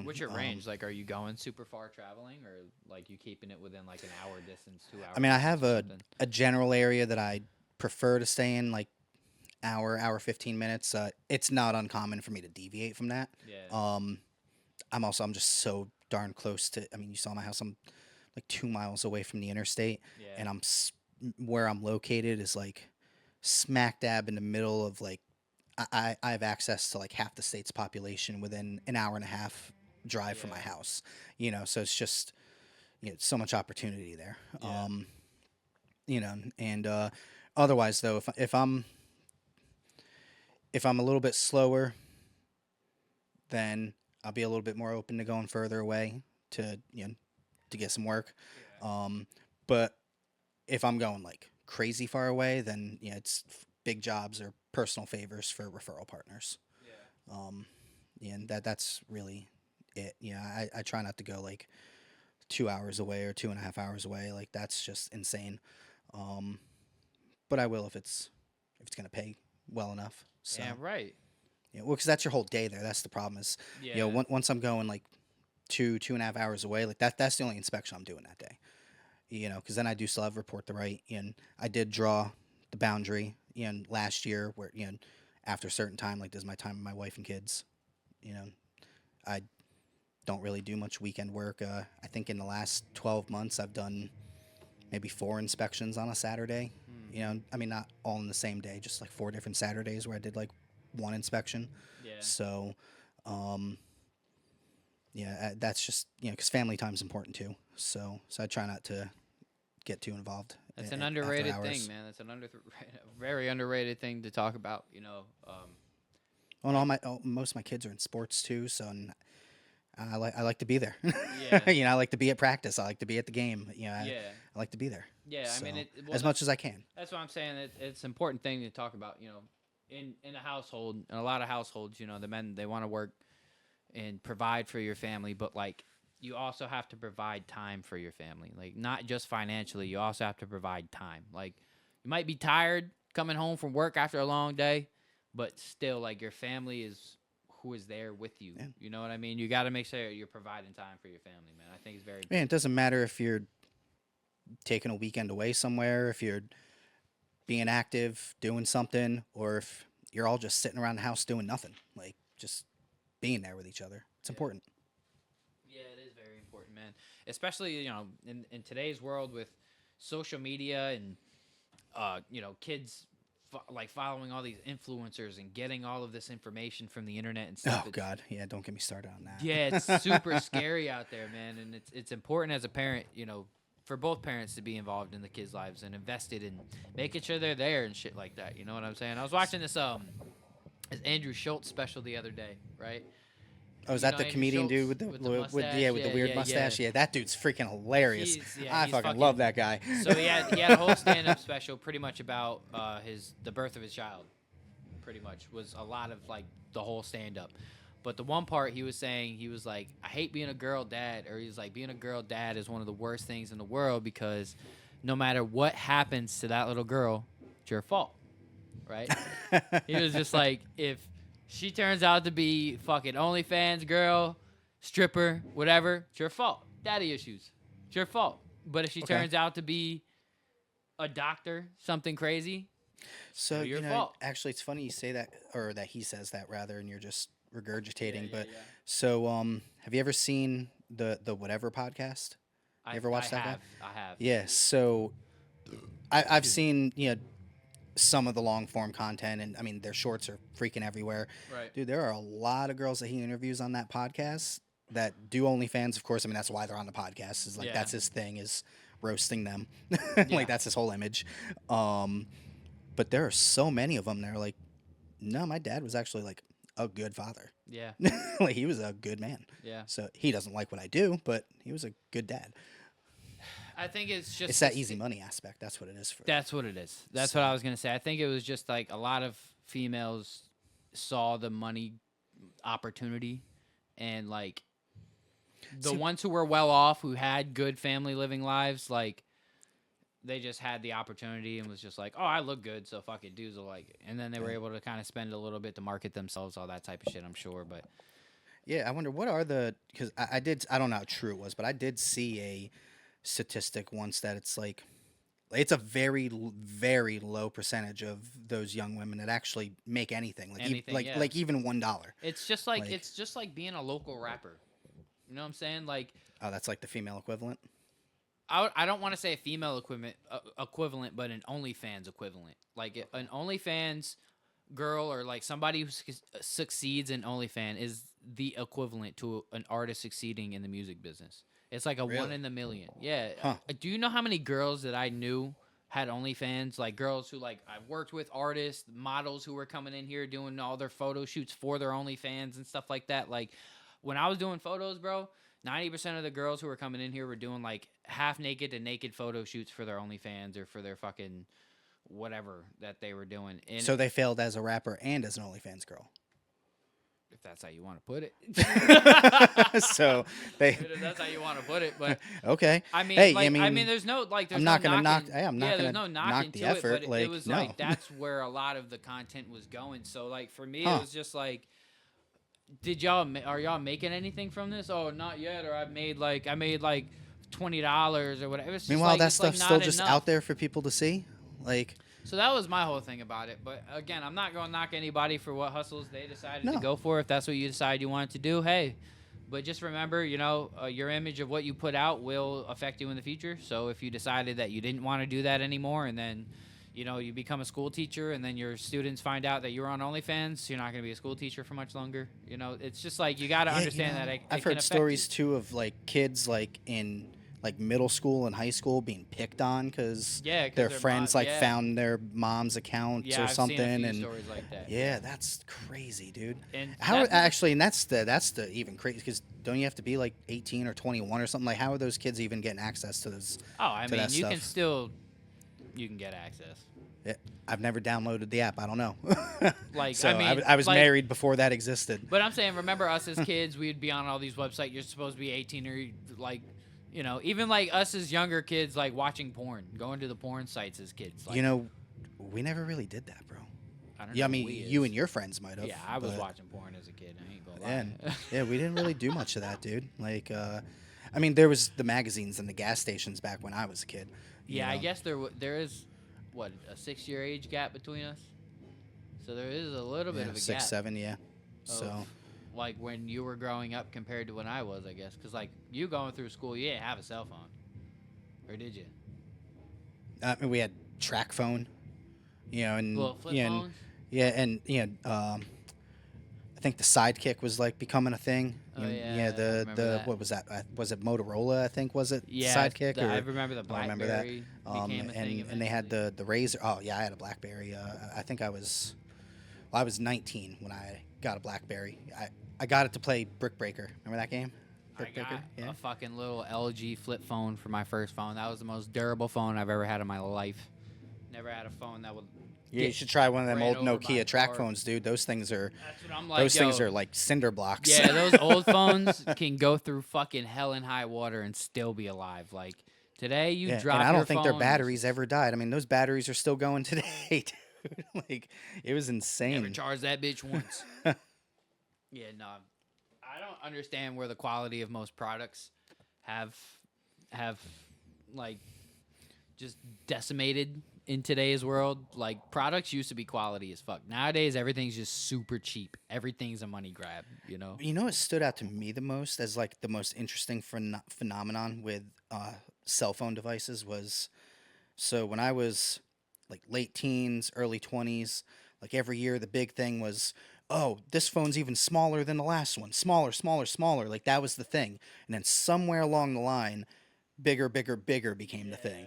What's your range? Like, are you going super far traveling, or like you keeping it within like an hour distance, 2 hour I mean, I distance, have or a something? a general area that I prefer to stay in, like hour 15 minutes. It's not uncommon for me to deviate from that. Yeah, Um, I'm just so darn close to. I mean, you saw my house. I'm like 2 miles away from the interstate, yeah, and where I'm located is like smack dab in the middle of like I have access to like half the state's population within an hour and a half drive from my yeah, house. So it's just so much opportunity there. yeah, And otherwise though, if I'm a little bit slower, then I'll be a little bit more open to going further away to to get some work. yeah, Um, but if I'm going like crazy far away, then it's big jobs or personal favors for referral partners. yeah. Um, and that's really it. I try not to go like 2 hours away or 2.5 hours away. Like that's just insane. Um, but I will if it's gonna pay well enough. So Damn right. well, because that's your whole day there. That's the problem is Yeah, once I'm going like 2.5 hours away, like that's the only inspection I'm doing that day. Because then I do still have report to write, and I did draw the boundary, last year where after a certain time, like this is my time with my wife and kids. You know, I don't really do much weekend work. I think in the last 12 months, I've done maybe 4 inspections on a Saturday. I mean, not all in the same day, just like 4 different Saturdays where I did like one inspection. yeah. So, yeah, that's just because family time is important too. So I try not to get too involved. That's an After underrated thing, hours. man. That's an very underrated thing to talk about. Well, and Like most of my kids are in sports too, so I like to be there. yeah, I like to be at practice. I like to be at the game. yeah, I like to be there. yeah. I So mean, as much as I can. that's what I'm saying. It's an important thing to talk about. In a household, in a lot of households, the men they want to work and provide for your family, but like you also have to provide time for your family. Like not just financially, you also have to provide time. Like you might be tired coming home from work after a long day, but still like your family is who is there with you. Yeah. You know what I mean? You got to make sure you're providing time for your family, man. I think it's very Man, important. it doesn't matter if you're taking a weekend away somewhere, if you're being active, doing something, or if you're all just sitting around the house doing nothing. Like just being there with each other. It's Yeah. important. Yeah, it is very important, man. Especially, in today's world with social media and kids like following all these influencers and getting all of this information from the internet and stuff. Oh God, yeah, don't get me started on that. Yeah, it's super scary out there, man, and it's important as a parent, for both parents to be involved in the kids' lives and invested in making sure they're there and shit like that. You know what I'm saying? I was watching this Andrew Schultz special the other day, right? Oh, is You that know the Andrew comedian Schultz dude with the mustache? with the weird mustache? Yeah, that dude's freaking hilarious. He's I fucking love that guy. So he had a whole stand-up special pretty much about the birth of his child. Pretty much was a lot of like the whole stand-up. But the one part he was saying, he was like, I hate being a girl dad, or he's like, being a girl dad is one of the worst things in the world because no matter what happens to that little girl, it's your fault, right? He was just like, if she turns out to be fucking OnlyFans girl, stripper, whatever, it's your fault. Daddy issues, it's your fault. But if she turns out to be a doctor, something crazy, So your you know, fault. actually, it's funny you say that, or that he says that rather, and you're just regurgitating. Yeah, But yeah. so, have you ever seen the Whatever podcast? You ever watched that guy? I have. Yeah. So, I've seen some of the long form content, and I mean their shorts are freaking everywhere. Right. Dude, there are a lot of girls that he interviews on that podcast that do OnlyFans. Of course, I mean that's why they're on the podcast. Is like that's his thing, is roasting them. Like that's his whole image. But there are so many of them. They're like, no, my dad was actually like a good father. Yeah. Like he was a good man. Yeah. So he doesn't like what I do, but he was a good dad. I think it's just It's that easy money aspect. That's what it is for. That's what it is. That's what I was gonna say. I think it was just like a lot of females saw the money opportunity, and like the ones who were well off, who had good family living lives, like they just had the opportunity and was just like, oh, I look good, so fuck it, dudes will like it. And then they were able to kind of spend a little bit to market themselves, all that type of shit, I'm sure. But yeah, I wonder what are because I don't know how true it was, but I did see a statistic once that it's like it's a very very low percentage of those young women that actually make anything like even $1. It's just like being a local rapper. You know what I'm saying? Like, oh, that's like the female equivalent. I don't want to say a female equivalent, but an OnlyFans equivalent. Like an OnlyFans girl, or like somebody who succeeds in OnlyFans is the equivalent to an artist succeeding in the music business. It's like a 1 in a million. Yeah. Huh. Do you know how many girls that I knew had OnlyFans? Like girls who like I've worked with, artists, models who were coming in here doing all their photo shoots for their OnlyFans and stuff like that. Like when I was doing photos, bro, 90% of the girls who were coming in here were doing like half naked to naked photo shoots for their OnlyFans or for their fucking whatever that they were doing. And So they failed as a rapper and as an OnlyFans girl. if that's how you want to put it. So If that's how you want to put it, but okay. I mean, hey, like, I mean, there's no like, there's I'm not no gonna knock. knocking- Hey, I'm not yeah, gonna there's no knock knocking the to effort. it, but like it was no. like that's where a lot of the content was going. So like for me, Huh. it was just like, are y'all making anything from this? Oh, not yet. Or I made like $20 or whatever. It's just Meanwhile, like, that it's like stuff's not still just enough. out there for people to see. Like So that was my whole thing about it. But again, I'm not going to knock anybody for what hustles they decided to No. go for. If that's what you decide you wanted to do, hey. But just remember, your image of what you put out will affect you in the future. So if you decided that you didn't want to do that anymore, and then, you become a school teacher, and then your students find out that you're on OnlyFans, you're not going to be a school teacher for much longer. It's just like you got to understand that I've heard stories too of like kids like in like middle school and high school being picked on because their friends found their mom's accounts or I've something, seen a few and stories like that. yeah, that's crazy, dude. And that's the even crazy, because don't you have to be like 18 or 21 or something? Like how are those kids even getting access to those? Oh, I mean, that you stuff? you can get access. Yeah, I've never downloaded the app. I don't know. Like, so I mean, I was like- married before that existed. But I'm saying, remember us as kids, we'd be on all these websites. You're supposed to be 18 or like, even like us as younger kids, like watching porn, going to the porn sites as kids. Like, We never really did that, bro. I don't Yeah, I know mean, we you is. and your friends might have. Yeah, I was but- watching porn as a kid. I ain't gonna lie. And yeah, we didn't really do much of that, dude. Like, I mean, there was the magazines and the gas stations back when I was a kid. Yeah, I guess there is, what, a 6-year age gap between us. So there is a little bit of a 6, gap. 7, yeah. So Like when you were growing up compared to when I was, I guess. Because like you going through school, you didn't have a cell phone. Or did you? I mean, we had track phone, and Little flip yeah, phones? I think the Sidekick was like becoming a thing. Oh, You- yeah, I yeah. The remember that. what was that? Was it Motorola? I think was it Yeah, Sidekick? I or remember the I remember that. BlackBerry became a thing And they had eventually. the Razor. Oh yeah, I had a BlackBerry. I think I was 19 when I got a BlackBerry. I got it to play Brick Breaker. Remember that game? Brick I got Breaker. Yeah. a fucking little LG flip phone for my first phone. That was the most durable phone I've ever had in my life. Never had a phone that would. Yeah, you get should try one of them ran old over by a Nokia track car. phones, dude. Those things are That's what I'm like. those things yo, are like cinder blocks. Yeah, those old phones can go through fucking hell and high water and still be alive. Like today, you Yeah, drop and I your don't think their phone, batteries ever died. I mean, those batteries are still going today, dude. Like, it was never insane. charged that bitch once. Yeah, no, I don't understand where the quality of most products have like just decimated in today's world. Like products used to be quality as fuck. Nowadays, everything's just super cheap. Everything's a money grab. You know. You know what stood out to me the most as like the most interesting phenomenon with cell phone devices was, so when I was like late teens, early 20s, like every year the big thing was, oh, this phone's even smaller than the last one. Smaller, smaller, smaller. Like that was the thing. And then somewhere along the line, bigger, bigger, bigger became the thing.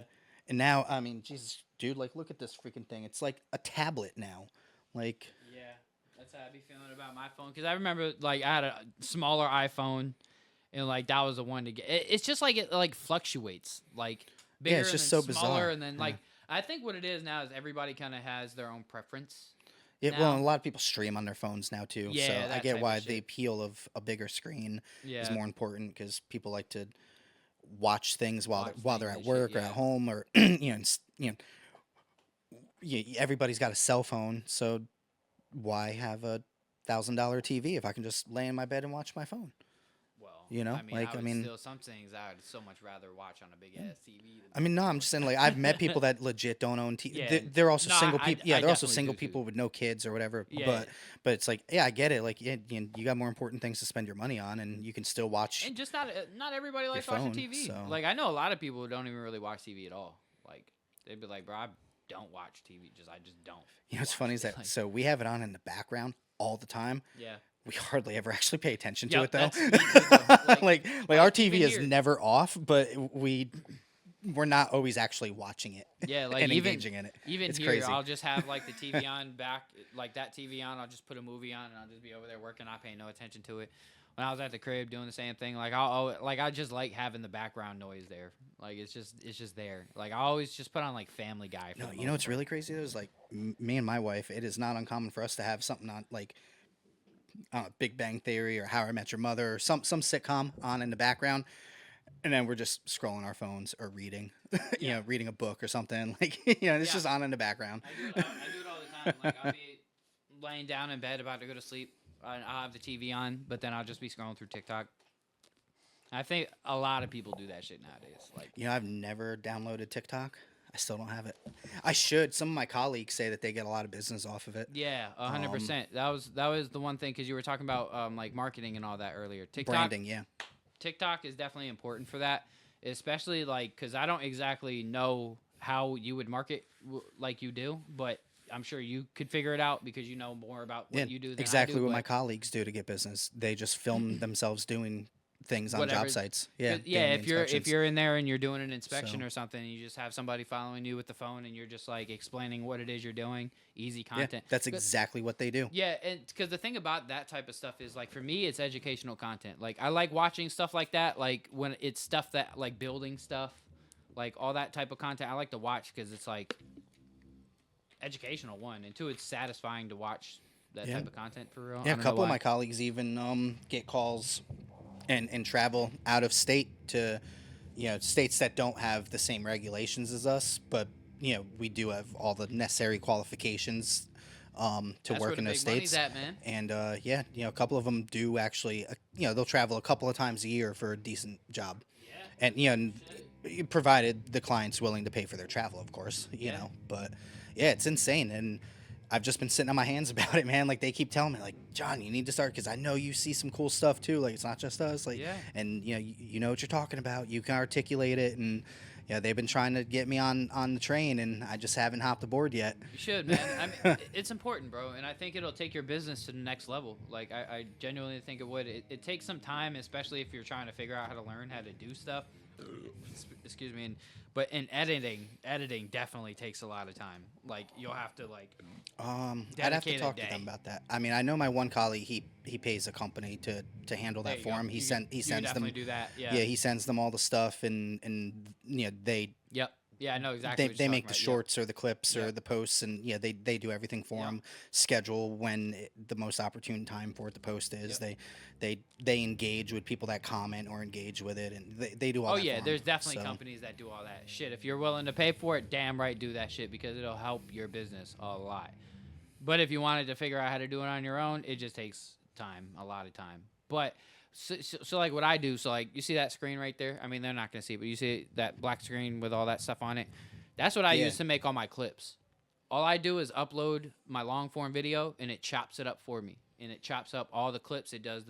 And now, I mean, Jesus, dude, like look at this freaking thing. It's like a tablet now. Like, Yeah, that's how I be feeling about my phone. Because I remember, like, I had a smaller iPhone, and like that was the one to get. It's just like it like fluctuates, like bigger it's just and so then smaller, bizarre. and then Yeah. like I think what it is now is everybody kind of has their own preference. Yeah, well, Now, and a lot of people stream on their phones now too. Yeah, So I that get type why of the shit. appeal of a bigger screen is Yeah, more important because people like to watch things while watch while they're things at and shit. work or Yeah, at home or you know, everybody's got a cell phone, so why have a $1,000 TV if I can just lay in my bed and watch my phone? well, You know, I mean, like I I would mean, still some things I would so much rather watch on a big ass TV. I mean, no, I'm just saying, like, I've met people that legit don't own TV. Yeah, They're also no, single people. Yeah, I they're also definitely single do too. people with no kids or whatever. Yeah, But it's like, yeah, I get it. Like, yeah, you got more important things to spend your money on, and you can still watch. and just not everybody likes phone, watching TV. so- Like I know a lot of people who don't even really watch TV at all. Like they'd be like, bro, I don't watch TV. I just don't. You know what's watch funny it." is that Like, so we have it on in the background all the time. yeah. We hardly ever actually pay attention to Yep, it though. that's me too, though. like like, our TV even is here- never off, but we're not always actually watching it. Yeah, like and even engaging in it. even It's here, crazy. I'll just have like the TV on back, like that TV on. I'll just put a movie on, and I'll just be over there working, not paying no attention to it. When I was at the crib doing the same thing, like I just like having the background noise there. Like it's just there. Like I always just put on like Family Guy. For No, the you know what's most part. really crazy though is like me and my wife. It is not uncommon for us to have something on like Big Bang Theory or How I Met Your Mother or some sitcom on in the background, and then we're just scrolling our phones or reading, reading a book or something. Like it's Yeah. just on in the background. I do it all the time. Like I'll be laying down in bed about to go to sleep. I'll have the TV on, but then I'll just be scrolling through TikTok. I think a lot of people do that shit nowadays. Like, You know, I've never downloaded TikTok. I still don't have it. I should. Some of my colleagues say that they get a lot of business off of it. yeah, 100%. That was the one thing because you were talking about like marketing and all that earlier. TikTok, Branding, yeah. TikTok is definitely important for that, especially like because I don't exactly know how you would market like you do, but I'm sure you could figure it out because you know more about what Yeah, you do than exactly I do, what but- my colleagues do to get business. They just film themselves doing things on Whatever. job sites. Yeah, Yeah. doing the If you're inspections. in there and you're doing an inspection So- or something, and you just have somebody following you with the phone, and you're just like explaining what it is you're doing, easy yeah, content. that's 'Cause- exactly what they do. Yeah, and because the thing about that type of stuff is like for me, it's educational content. Like I like watching stuff like that. Like when it's stuff that like building stuff, like all that type of content, I like to watch because it's like educational one, and two, it's satisfying to watch that Yeah. type of content for real. I Yeah, a don't know couple of why. my colleagues even get calls and travel out of state to, states that don't have the same regulations as us, but we do have all the necessary qualifications to That's work where in the those big money's states. at, man. And a couple of them do actually, they'll travel a couple of times a year for a decent job, Yeah. and provided the client's willing to pay for their travel, of course. But yeah, it's insane, and I've just been sitting on my hands about it, man. Like they keep telling me, like, John, you need to start because I know you see some cool stuff too. Like it's not just us, like, Yeah. and you know what you're talking about. You can articulate it, and they've been trying to get me on the train, and I just haven't hopped aboard yet. You should, man. I mean, it's important, bro, and I think it'll take your business to the next level. Like, I genuinely think it would. It takes some time, especially if you're trying to figure out how to learn how to do stuff. excuse me. But in editing definitely takes a lot of time. Like you'll have to like I'd have to dedicate a talk to day. them about that. I mean, I know my one colleague, he pays a company to handle There that you for go. him. He You sends them. definitely do that. Yeah. Yeah, he sends them all the stuff, and they Yep. Yeah, I know exactly. What they you're make the talking about. shorts or the clips or Yep. the posts, and they do everything for Yep. him. Schedule when the most opportune time for it to post is. Yep. They engage with people that comment or engage with it, and they do all Oh that. yeah, for there's him. definitely So, companies that do all that shit. If you're willing to pay for it, damn right, do that shit because it'll help your business a lot. But if you wanted to figure out how to do it on your own, it just takes time, a lot of time. But so like what I do, so like you see that screen right there. I mean, they're not gonna see it, but you see that black screen with all that stuff on it. That's what I Yeah. use to make all my clips. All I do is upload my long form video, and it chops it up for me, and it chops up all the clips. It does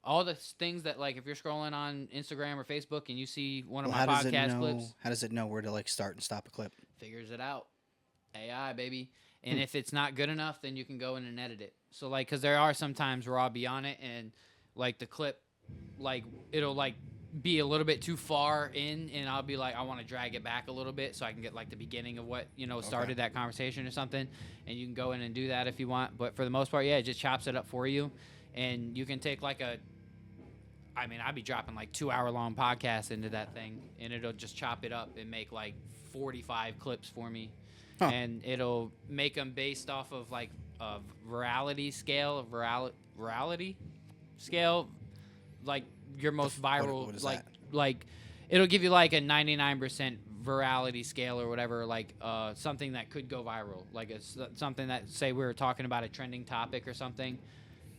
all the things that like if you're scrolling on Instagram or Facebook and you see one of well, my podcast clips, how does it know where to like start and stop a clip? figures it out. AI, baby. And if it's not good enough, then you can go in and edit it. So, like, because there are some times where I'll be on it and, like, the clip, like, it'll, like, be a little bit too far in, and I'll be like, I want to drag it back a little bit so I can get, like, the beginning of what, started that conversation or something. And you can go in and do that if you want. But for the most part, yeah, it just chops it up for you. And you can take, like, I'd be dropping, like, 2-hour-long podcasts into that thing, and it'll just chop it up and make, like, 45 clips for me. Huh. And it'll make them based off of like a virality scale, like your most viral, what is like that? like it'll give you like a 99% virality scale or whatever, like something that could go viral, like something that say we were talking about a trending topic or something.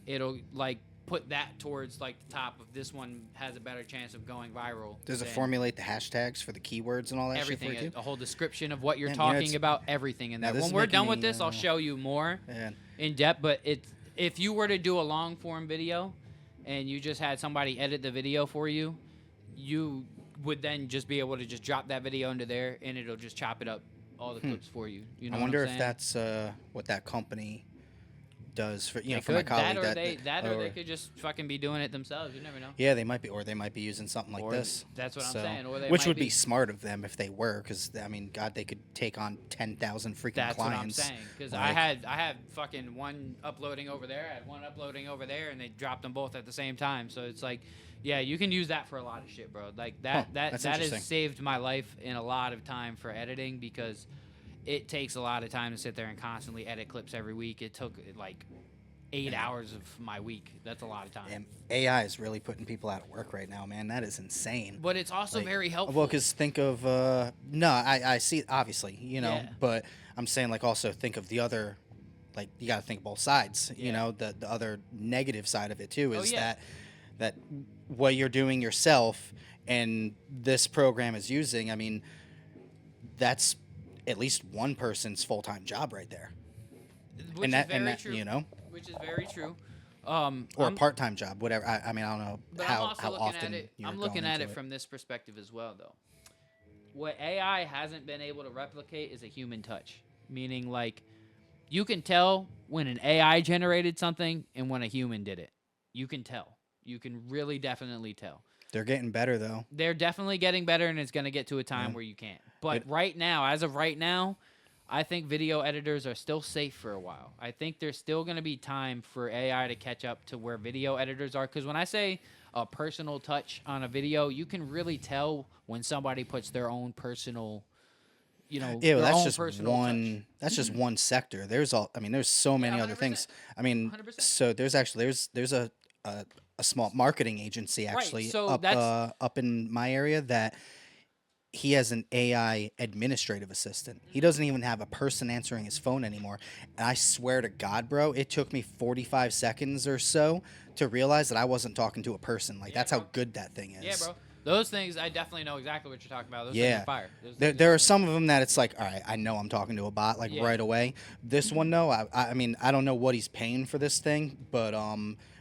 It'll like put that towards like the top of this one has a better chance of going viral. Does it than formulate the hashtags for the keywords and all that everything, shit for you too? a whole description of what you're Man, talking it's- about, everything in now there. this When is we're done making with me, this, I'll show you more Yeah. in depth. But if you were to do a long form video and you just had somebody edit the video for you, you would then just be able to just drop that video into there and it'll just chop it up, all the clips for you. You know I wonder what I'm if saying? that's what that company does for They for my could, colleague. or they could just fucking be doing it themselves. You never know. Yeah, they might be, or they might be using something like Or this. that's what I'm So- saying, or they which might would be. be smart of them if they were, because I mean, God, they could take on 10,000 freaking That's clients. what I'm saying. Because Like- I had fucking one uploading over there, I had one uploading over there, and they dropped them both at the same time. So it's like, yeah, you can use that for a lot of shit, bro. Like that that's that has interesting. saved my life in a lot of time for editing because it takes a lot of time to sit there and constantly edit clips every week. It took like 8 hours of my week. That's a lot of time. And AI is really putting people out of work right now, man. That is insane. But it's also Like, very helpful. Well, because think of no, I see obviously, Yeah. but I'm saying like also think of the other, like you got to think both sides. Yeah. You know, the other negative side of it too is yeah. that what you're doing yourself and this program is using. I mean, that's at least one person's full-time job right there, which and that is very and that true. you know, Which is very true. or I'm- a part-time job, whatever. I mean, I don't know But how I'm also looking often at it. you're I'm looking going at into it from this perspective as well, though. What AI hasn't been able to replicate is a human touch. Meaning, like, you can tell when an AI generated something and when a human did it. You can tell. You can really definitely tell. They're getting better though. They're definitely getting better, and it's going to get to a time Yeah. where you can't. But It- right now, as of right now, I think video editors are still safe for a while. I think there's still going to be time for AI to catch up to where video editors are. Because when I say a personal touch on a video, you can really tell when somebody puts their own personal, Yeah, well, their that's own just personal one. touch. That's just one sector. There's all. I mean, there's so many other 100%. things. I mean, 100%. so there's actually there's a small marketing agency Right, actually so up that's- up in my area that he has an AI administrative assistant. He doesn't even have a person answering his phone anymore. And I swear to God, bro, it took me 45 seconds or so to realize that I wasn't talking to a person. Like Yeah, that's bro. how good that thing is. Yeah, bro. Those things, I definitely know exactly what you're talking about. Those Yeah. things are fire. Those There, things there are definitely- some of them that it's like, all right, I know I'm talking to a bot like Yeah. right away. This one, though, I mean, I don't know what he's paying for this thing, but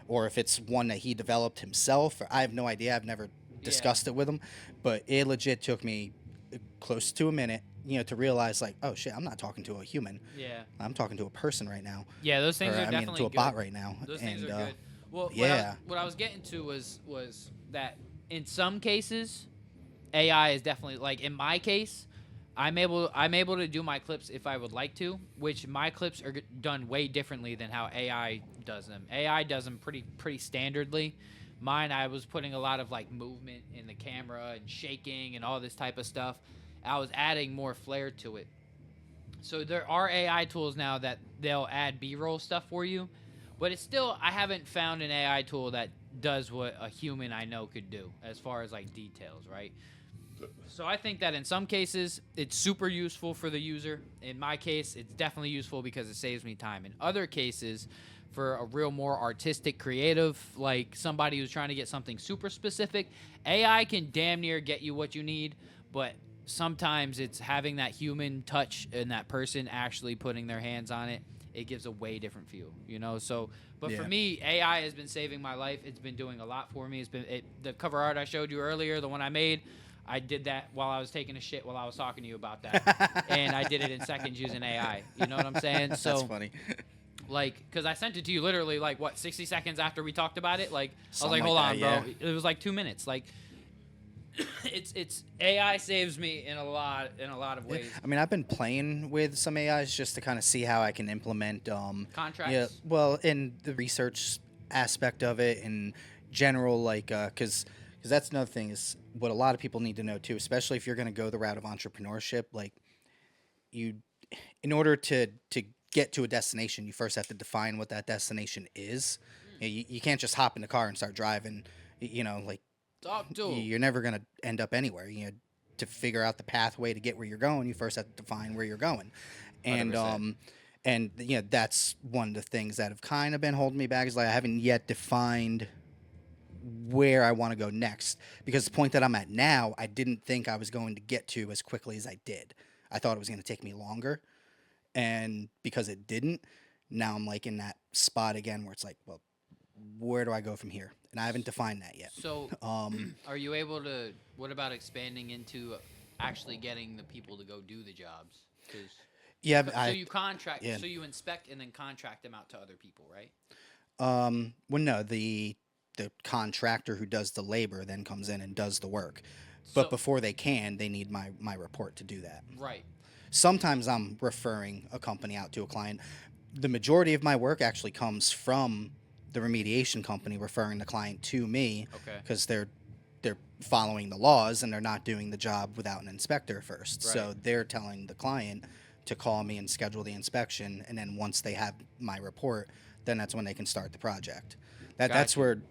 or if it's one that he developed himself. Or, I have no idea. I've never discussed it with him, but it legit took me close to a minute, to realize like, oh shit, I'm not talking to a human. Yeah. I'm talking to a person right now. Yeah, those things Or, are I mean, definitely to a good. bot right now. Those and things are good. Well, yeah. what I was getting to was that in some cases, AI is definitely like in my case. I'm able to do my clips if I would like to, which my clips are done way differently than how AI does them. AI does them pretty standardly. Mine, I was putting a lot of like movement in the camera and shaking and all this type of stuff. I was adding more flair to it. So there are AI tools now that they'll add B-roll stuff for you, but it's still, I haven't found an AI tool that does what a human I know could do as far as like details, right? So I think that in some cases it's super useful for the user. In my case, it's definitely useful because it saves me time. In other cases, for a real more artistic, creative, like somebody who's trying to get something super specific, AI can damn near get you what you need, but sometimes it's having that human touch and that person actually putting their hands on it. It gives a way different feel, you know. So, but for me, AI has been saving my life. It's been doing a lot for me. The cover art I showed you earlier, the one I made. I did that while I was taking a shit while I was talking to you about that, and I did it in seconds using AI. You know what I'm saying? So That's funny. Like, because I sent it to you literally like what 60 seconds after we talked about it. Like I was like, Something hold like on, that, bro. It was like 2 minutes. Like it's AI saves me in a lot of ways. I mean, I've been playing with some AIs just to kind of see how I can implement Contracts. Yeah, well, in the research aspect of it, in general, like because that's another thing is what a lot of people need to know too, especially if you're going to go the route of entrepreneurship. Like you, in order to get to a destination, you first have to define what that destination is. You can't just hop in the car and start driving. You know, like Talk to 'em. you're never going to end up anywhere. You know, to figure out the pathway to get where you're going, you first have to define where you're going. And 100%. and you know, that's one of the things that have kind of been holding me back is like I haven't yet defined where I want to go next, because the point that I'm at now, I didn't think I was going to get to as quickly as I did. I thought it was going to take me longer, and because it didn't, now I'm like in that spot again where it's like, well, where do I go from here? And I haven't defined that yet. So, are you able to? What about expanding into actually getting the people to go do the jobs? Because Yeah, so you contract, yeah. so you inspect and then contract them out to other people, right? Well, no, the contractor who does the labor then comes in and does the work. So But before they can, they need my report to do that. right. Sometimes I'm referring a company out to a client. The majority of my work actually comes from the remediation company referring the client to me, Okay. because they're following the laws and they're not doing the job without an inspector first. Right. So they're telling the client to call me and schedule the inspection, and then once they have my report, then that's when they can start the project. That's Gotcha. where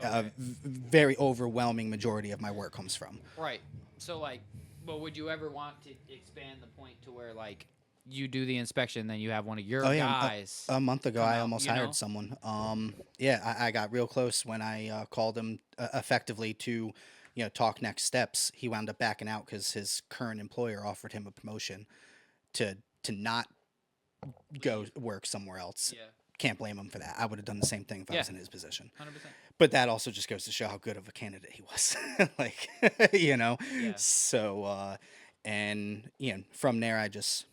a Okay. very overwhelming majority of my work comes from. Right. So like, but would you ever want to expand the point to where like you do the inspection, then you have one of your guys? A month ago, come I out, almost you know? hired someone. Yeah, I got real close when I called him effectively to, talk next steps. He wound up backing out because his current employer offered him a promotion to not go work somewhere else. Yeah. Can't blame him for that. I would have done the same thing if I Yeah. was in his position. 100%. But that also just goes to show how good of a candidate he was. Like, Yeah. So, and from there, I just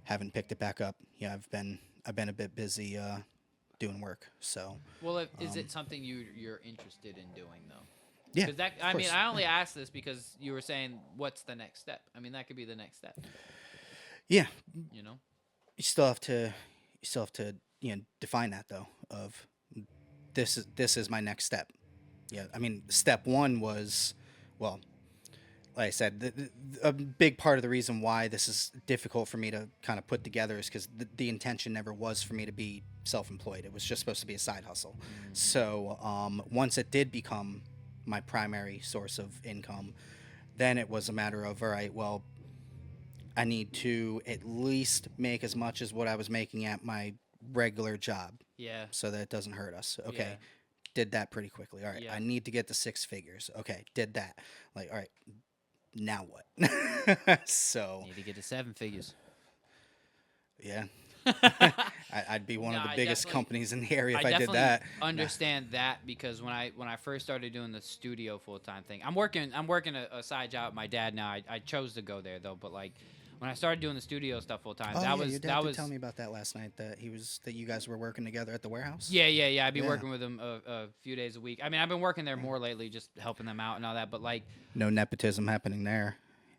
haven't picked it back up. Yeah, I've been a bit busy doing work. So Well, is it something you're interested in doing though? yeah, Because that, of I mean, course. I only asked this because you were saying what's the next step. I mean, that could be the next step. Yeah, You know. you still have to define that though. Of this is my next step. Yeah, I mean, step one was, well, like I said, a big part of the reason why this is difficult for me to kind of put together is because the intention never was for me to be self-employed. It was just supposed to be a side hustle. So once it did become my primary source of income, then it was a matter of, all right, well, I need to at least make as much as what I was making at my regular job Yeah. so that it doesn't hurt us. Okay. Yeah. Did that pretty quickly. All right. Yeah. I need to get to 6 figures. Okay. Did that. Like, all right, now what? So, Need to get to 7 figures. yeah. I'd be one of No, the I biggest definitely- companies in the area if I did definitely that. understand that because when I first started doing the studio full time thing, I'm working a side job with my dad now. I chose to go there though, but like when I started doing the studio stuff full time, Oh that yeah, was your that dad did was tell me about that last night. That you guys were working together at the warehouse. yeah. I'd be Yeah. working with them a few days a week. I mean, I've been working there more lately, just helping them out and all that. But like, No nepotism happening there.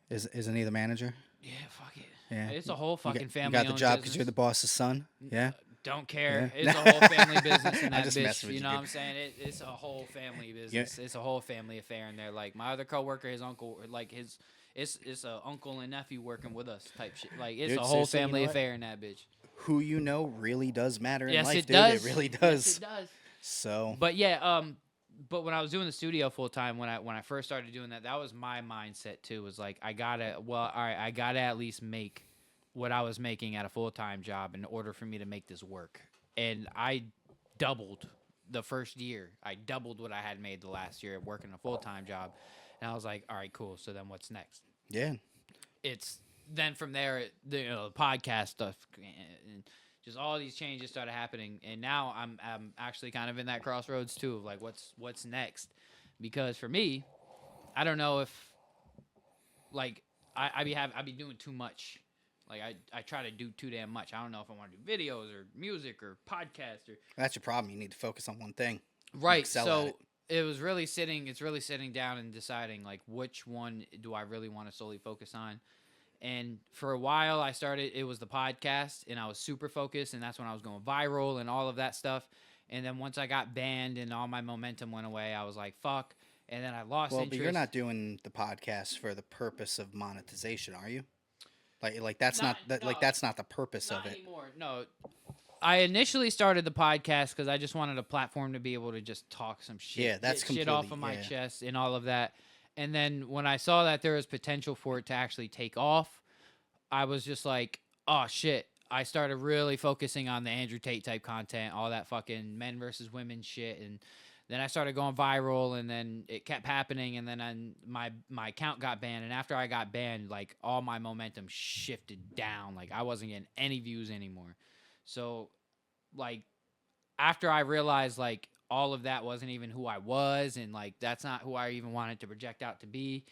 Isn't he the manager? yeah, fuck it. Yeah. It's a whole fucking You family. got the job because you're the boss's son. Yeah. Don't care. Yeah. It's a whole family business in I'm that just bitch. messing with You you, know what dude. I'm saying? It's a whole family business. It's a whole family affair in there. Like my other coworker, his uncle, like it's a uncle and nephew working with us type shit. Like it's Dude, a whole seriously, you know family what? affair in that bitch. Who you know really does matter in Yes, life, it dude. does. It really Yes, does. it does. So. But yeah, but when I was doing the studio full time, when I first started doing that, that was my mindset too. Was like I gotta at least make what I was making at a full time job in order for me to make this work. And I doubled the first year. I doubled what I had made the last year working a full time job. And I was like, all right, cool. So then what's next? Yeah. It's then from there, the podcast stuff, and just all these changes started happening. And now I'm actually kind of in that crossroads too of like what's next, because for me, I don't know if like I be doing too much. Like I try to do too damn much. I don't know if I want to do videos or music or podcast or That's your problem. You need to focus on one thing. right. Excel at So it. it's really sitting down and deciding like which one do I really want to solely focus on. And for a while it was the podcast and I was super focused, and that's when I was going viral and all of that stuff. And then once I got banned and all my momentum went away, I was like, fuck. And then I lost Well, interest. but you're not doing the podcast for the purpose of monetization, are you? Like that's not that's not the purpose Not of it. anymore. No. I initially started the podcast because I just wanted a platform to be able to just talk some shit. Yeah, that's get shit off of completely- my yeah. chest and all of that. And then when I saw that there was potential for it to actually take off, I was just like, oh shit. I started really focusing on the Andrew Tate type content, all that fucking men versus women shit. And then I started going viral, and then it kept happening. And then my account got banned. And after I got banned, like all my momentum shifted down. Like I wasn't getting any views anymore. So like after I realized like all of that wasn't even who I was, and like that's not who I even wanted to project out to be,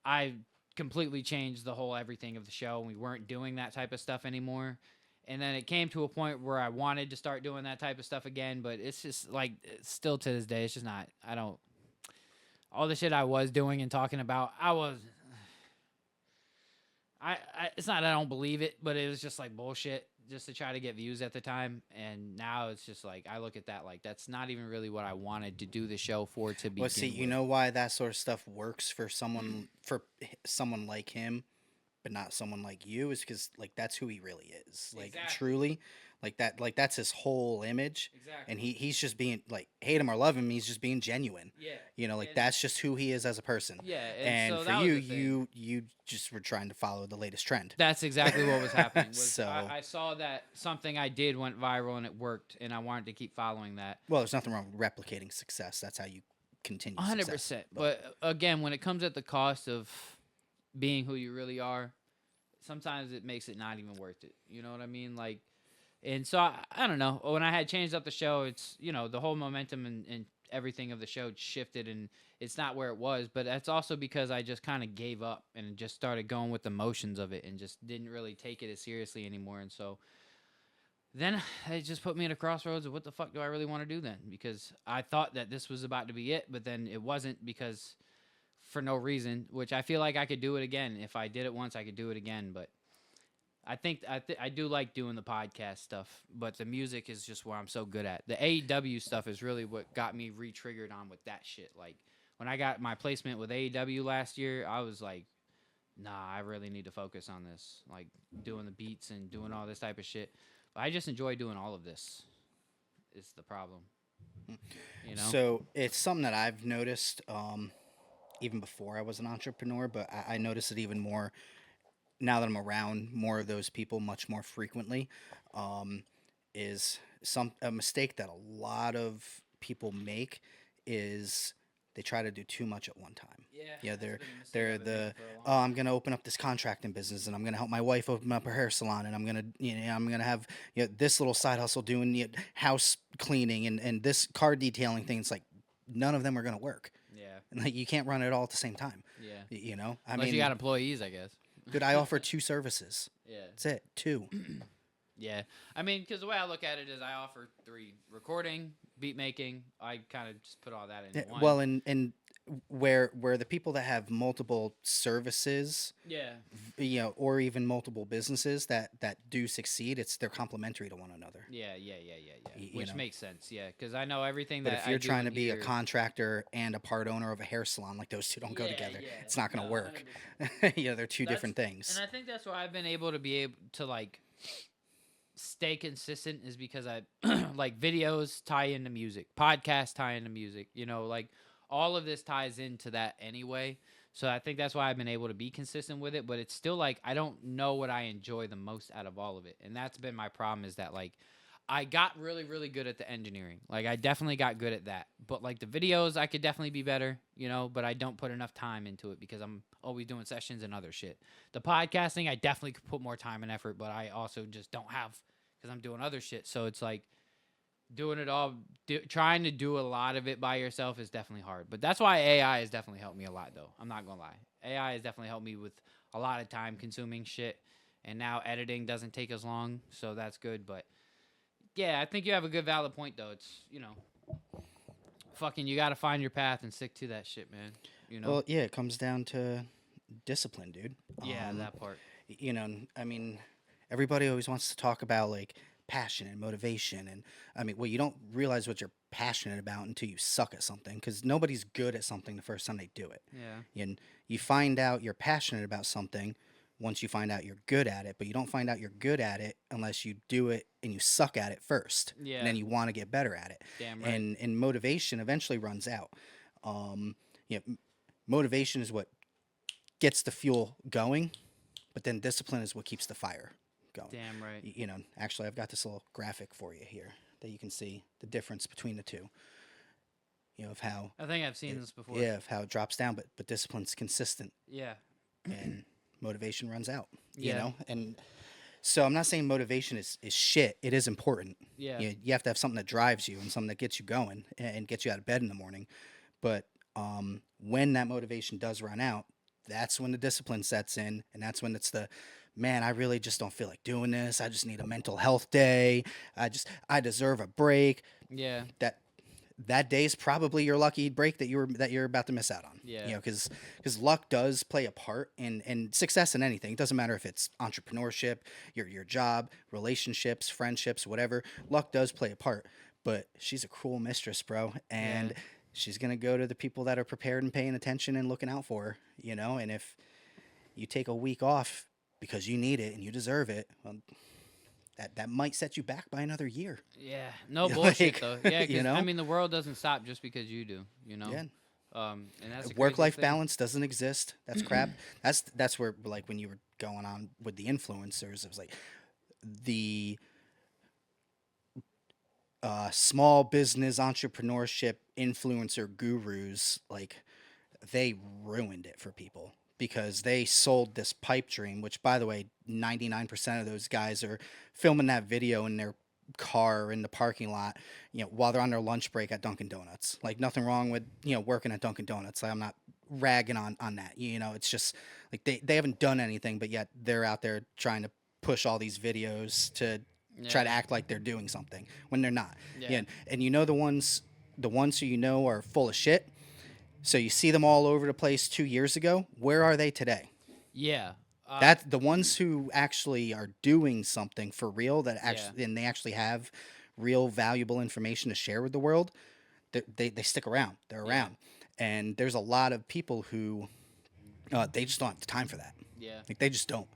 I completely changed the whole everything of the show, and we weren't doing that type of stuff anymore. And then it came to a point where I wanted to start doing that type of stuff again, but it's just like still to this day, it's just not. I don't. All the shit I was doing and talking about, it's not that I don't believe it, but it was just like bullshit just to try to get views at the time. And now it's just like I look at that like that's not even really what I wanted to do the show for to begin Well, see, you with. know why that sort of stuff works for someone like him, but not someone like you, is because like that's who he really is. Like Exactly. truly, like that's his whole image. Exactly. And he's just being like, hate him or love him, he's just being genuine. Yeah. You know, like And- that's just who he is as a person. Yeah. And so for that you, was the thing. you just were trying to follow the latest trend. That's exactly what was happening. So- I saw that something I did went viral and it worked, and I wanted to keep following that. Well, there's nothing wrong with replicating success. That's how you continue. 100%. Success. But again, when it comes at the cost of being who you really are, sometimes it makes it not even worth it. You know what I mean? Like, and so I don't know. When I had changed up the show, it's, the whole momentum and everything of the show shifted, and it's not where it was. But that's also because I just kind of gave up and just started going with the motions of it and just didn't really take it as seriously anymore. And so then it just put me at a crossroads of what the fuck do I really want to do then? Because I thought that this was about to be it, but then it wasn't, because for no reason, which I feel like I could do it again. If I did it once, I could do it again. But I think I do like doing the podcast stuff, but the music is just where I'm so good at. The AEW stuff is really what got me re-triggered on with that shit. Like when I got my placement with AEW last year, I was like, nah, I really need to focus on this, like doing the beats and doing all this type of shit. But I just enjoy doing all of this. Is the problem, So it's something that I've noticed even before I was an entrepreneur, but I notice it even more now that I'm around more of those people much more frequently. Is a mistake that a lot of people make is they try to do too much at one time. Yeah, they're I'm gonna open up this contracting business, and I'm gonna help my wife open up her hair salon, and I'm gonna have this little side hustle doing house cleaning and this car detailing thing. It's like none of them are gonna work. Yeah. And like you can't run it all at the same time. Yeah. I Unless mean, you got employees, I guess. Dude, I offer 2 services. Yeah. That's it. 2. Yeah. I mean, because the way I look at it is I offer 3: recording, beat making. I kind of just put all that into one. Well, and where the people that have multiple services, yeah. or even multiple businesses that do succeed, they're complementary to one another. Yeah. Which know. makes sense. Yeah, because I know everything But that if you're I do trying to in be a here- contractor and a part owner of a hair salon, like those two don't go together. Yeah, It's not going to no, work. 100%. They're two different things. And I think that's why I've been able to like stay consistent is because I like videos tie into music, podcasts tie into music, like all of this ties into that anyway. So I think that's why I've been able to be consistent with it, but it's still like I don't know what I enjoy the most out of all of it. And that's been my problem is that like I got really, really good at the engineering. Like I definitely got good at that. But like the videos, I could definitely be better, but I don't put enough time into it because I'm always doing sessions and other shit. The podcasting, I definitely could put more time and effort, but I also just don't have because I'm doing other shit. So it's like doing it all, trying to do a lot of it by yourself is definitely hard. But that's why AI has definitely helped me a lot, though. I'm not going to lie. AI has definitely helped me with a lot of time consuming shit. And now editing doesn't take as long. So that's good. But yeah, I think you have a good valid point, though. It's, fucking, you got to find your path and stick to that shit, man. Well, yeah, it comes down to discipline, dude. Yeah, that part. I mean, everybody always wants to talk about like passion and motivation, and I mean, well, you don't realize what you're passionate about until you suck at something, because nobody's good at something the first time they do it. Yeah. And you find out you're passionate about something once you find out you're good at it, but you don't find out you're good at it unless you do it and you suck at it first. Yeah. And then you want to get better at it. Damn right. And motivation eventually runs out. Motivation is what gets the fuel going, but then discipline is what keeps the fire going. Damn right. Actually, I've got this little graphic for you here that you can see the difference between the two. Of how I think I've seen this before. Yeah, of how it drops down, but discipline's consistent. Yeah. And motivation runs out. Yeah. And so I'm not saying motivation is shit. It is important. Yeah. You have to have something that drives you and something that gets you going and gets you out of bed in the morning. But when that motivation does run out, that's when the discipline sets in, and that's when it's man, I really just don't feel like doing this. I just need a mental health day. I deserve a break. Yeah. That day is probably your lucky break that you're about to miss out on. Yeah. Because luck does play a part in success in anything. It doesn't matter if it's entrepreneurship, your job, relationships, friendships, whatever. Luck does play a part. But she's a cruel mistress, bro, and she's gonna go to the people that are prepared and paying attention and looking out for her. And if you take a week off because you need it and you deserve it, well, that might set you back by another year. Yeah, no bullshit Like, though. Yeah, 'cause, I mean, the world doesn't stop just because you do. Yeah. And that's a Work-life crazy thing. balance doesn't exist. That's crap. That's where, like, when you were going on with the influencers, it was like the small business entrepreneurship influencer gurus, like, they ruined it for people because they sold this pipe dream, which, by the way, 99% of those guys are filming that video in their car in the parking lot, while they're on their lunch break at Dunkin' Donuts. Like, nothing wrong with, working at Dunkin' Donuts. Like, I'm not ragging on that. It's just like they haven't done anything, but yet they're out there trying to push all these videos to try to act like they're doing something when they're not. Yeah. And the ones who are full of shit. So you see them all over the place 2 years ago. Where are they today? Yeah. That's the ones who actually are doing something for real, and they actually have real valuable information to share with the world. They stick around. They're around. And there's a lot of people who they just don't have the time for that. Yeah. Like, they just don't.